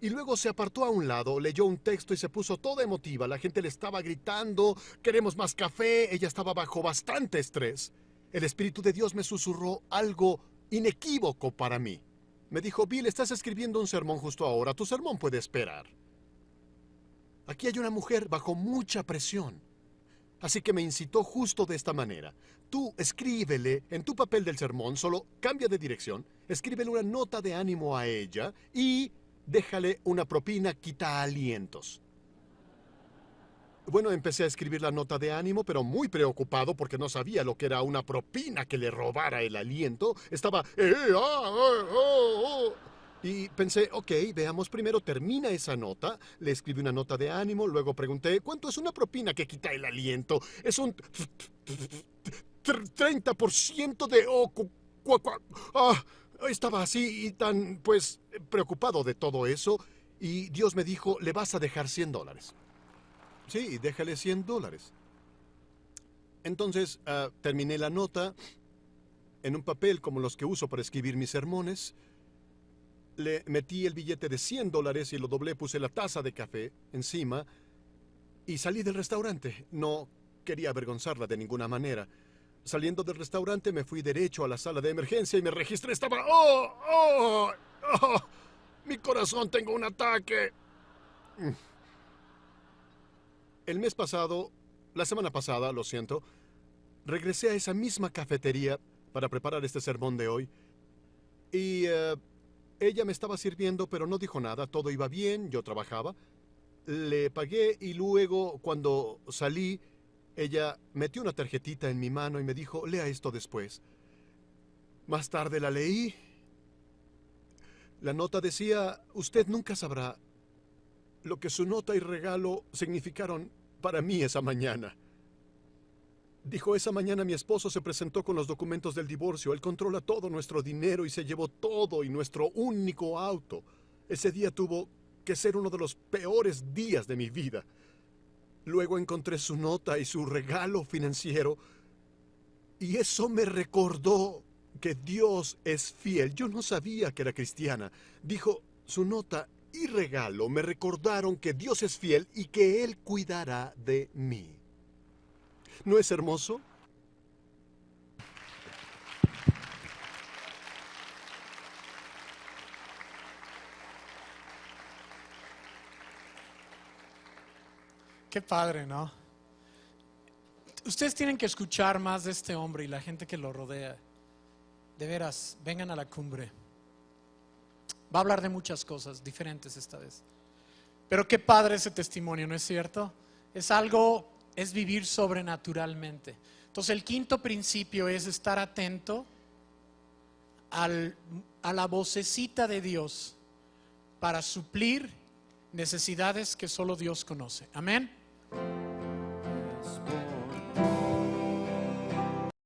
y luego se apartó a un lado, leyó un texto y se puso toda emotiva, la gente le estaba gritando, queremos más café, ella estaba bajo bastante estrés. El Espíritu de Dios me susurró algo inequívoco para mí. Me dijo, Bill, estás escribiendo un sermón justo ahora, tu sermón puede esperar. Aquí hay una mujer bajo mucha presión. Así que me incitó justo de esta manera. Tú escríbele en tu papel del sermón, solo cambia de dirección, escríbele una nota de ánimo a ella y déjale una propina quita alientos. Bueno, empecé a escribir la nota de ánimo, pero muy preocupado porque no sabía lo que era una propina que le robara el aliento. Estaba... Y pensé, ok, veamos primero, termina esa nota. Le escribí una nota de ánimo, luego pregunté, ¿cuánto es una propina que quita el aliento? Es un 30% de... estaba así y tan, pues, preocupado de todo eso. Y Dios me dijo, le vas a dejar $100. Sí, déjale $100. Entonces, terminé la nota en un papel como los que uso para escribir mis sermones. Le metí el billete de $100 y lo doblé, puse la taza de café encima y salí del restaurante. No quería avergonzarla de ninguna manera. Saliendo del restaurante me fui derecho a la sala de emergencia y me registré. Estaba... ¡Oh! Mi corazón, tengo un ataque. El mes pasado, la semana pasada, lo siento, regresé a esa misma cafetería para preparar este sermón de hoy y... ella me estaba sirviendo, pero no dijo nada, todo iba bien, yo trabajaba. Le pagué y luego, cuando salí, ella metió una tarjetita en mi mano y me dijo, lea esto después. Más tarde la leí. La nota decía, usted nunca sabrá lo que su nota y regalo significaron para mí esa mañana. Dijo, esa mañana mi esposo se presentó con los documentos del divorcio. Él controla todo nuestro dinero y se llevó todo y nuestro único auto. Ese día tuvo que ser uno de los peores días de mi vida. Luego encontré su nota y su regalo financiero y eso me recordó que Dios es fiel. Yo no sabía que era cristiana. Dijo, su nota y regalo me recordaron que Dios es fiel y que Él cuidará de mí. ¿No es hermoso? Qué padre, ¿no? Ustedes tienen que escuchar más de este hombre y la gente que lo rodea. De veras, vengan a la cumbre. Va a hablar de muchas cosas diferentes esta vez. Pero qué padre ese testimonio, ¿no es cierto? Es vivir sobrenaturalmente. Entonces el quinto principio es estar atento a la vocecita de Dios para suplir necesidades que solo Dios conoce. Amén.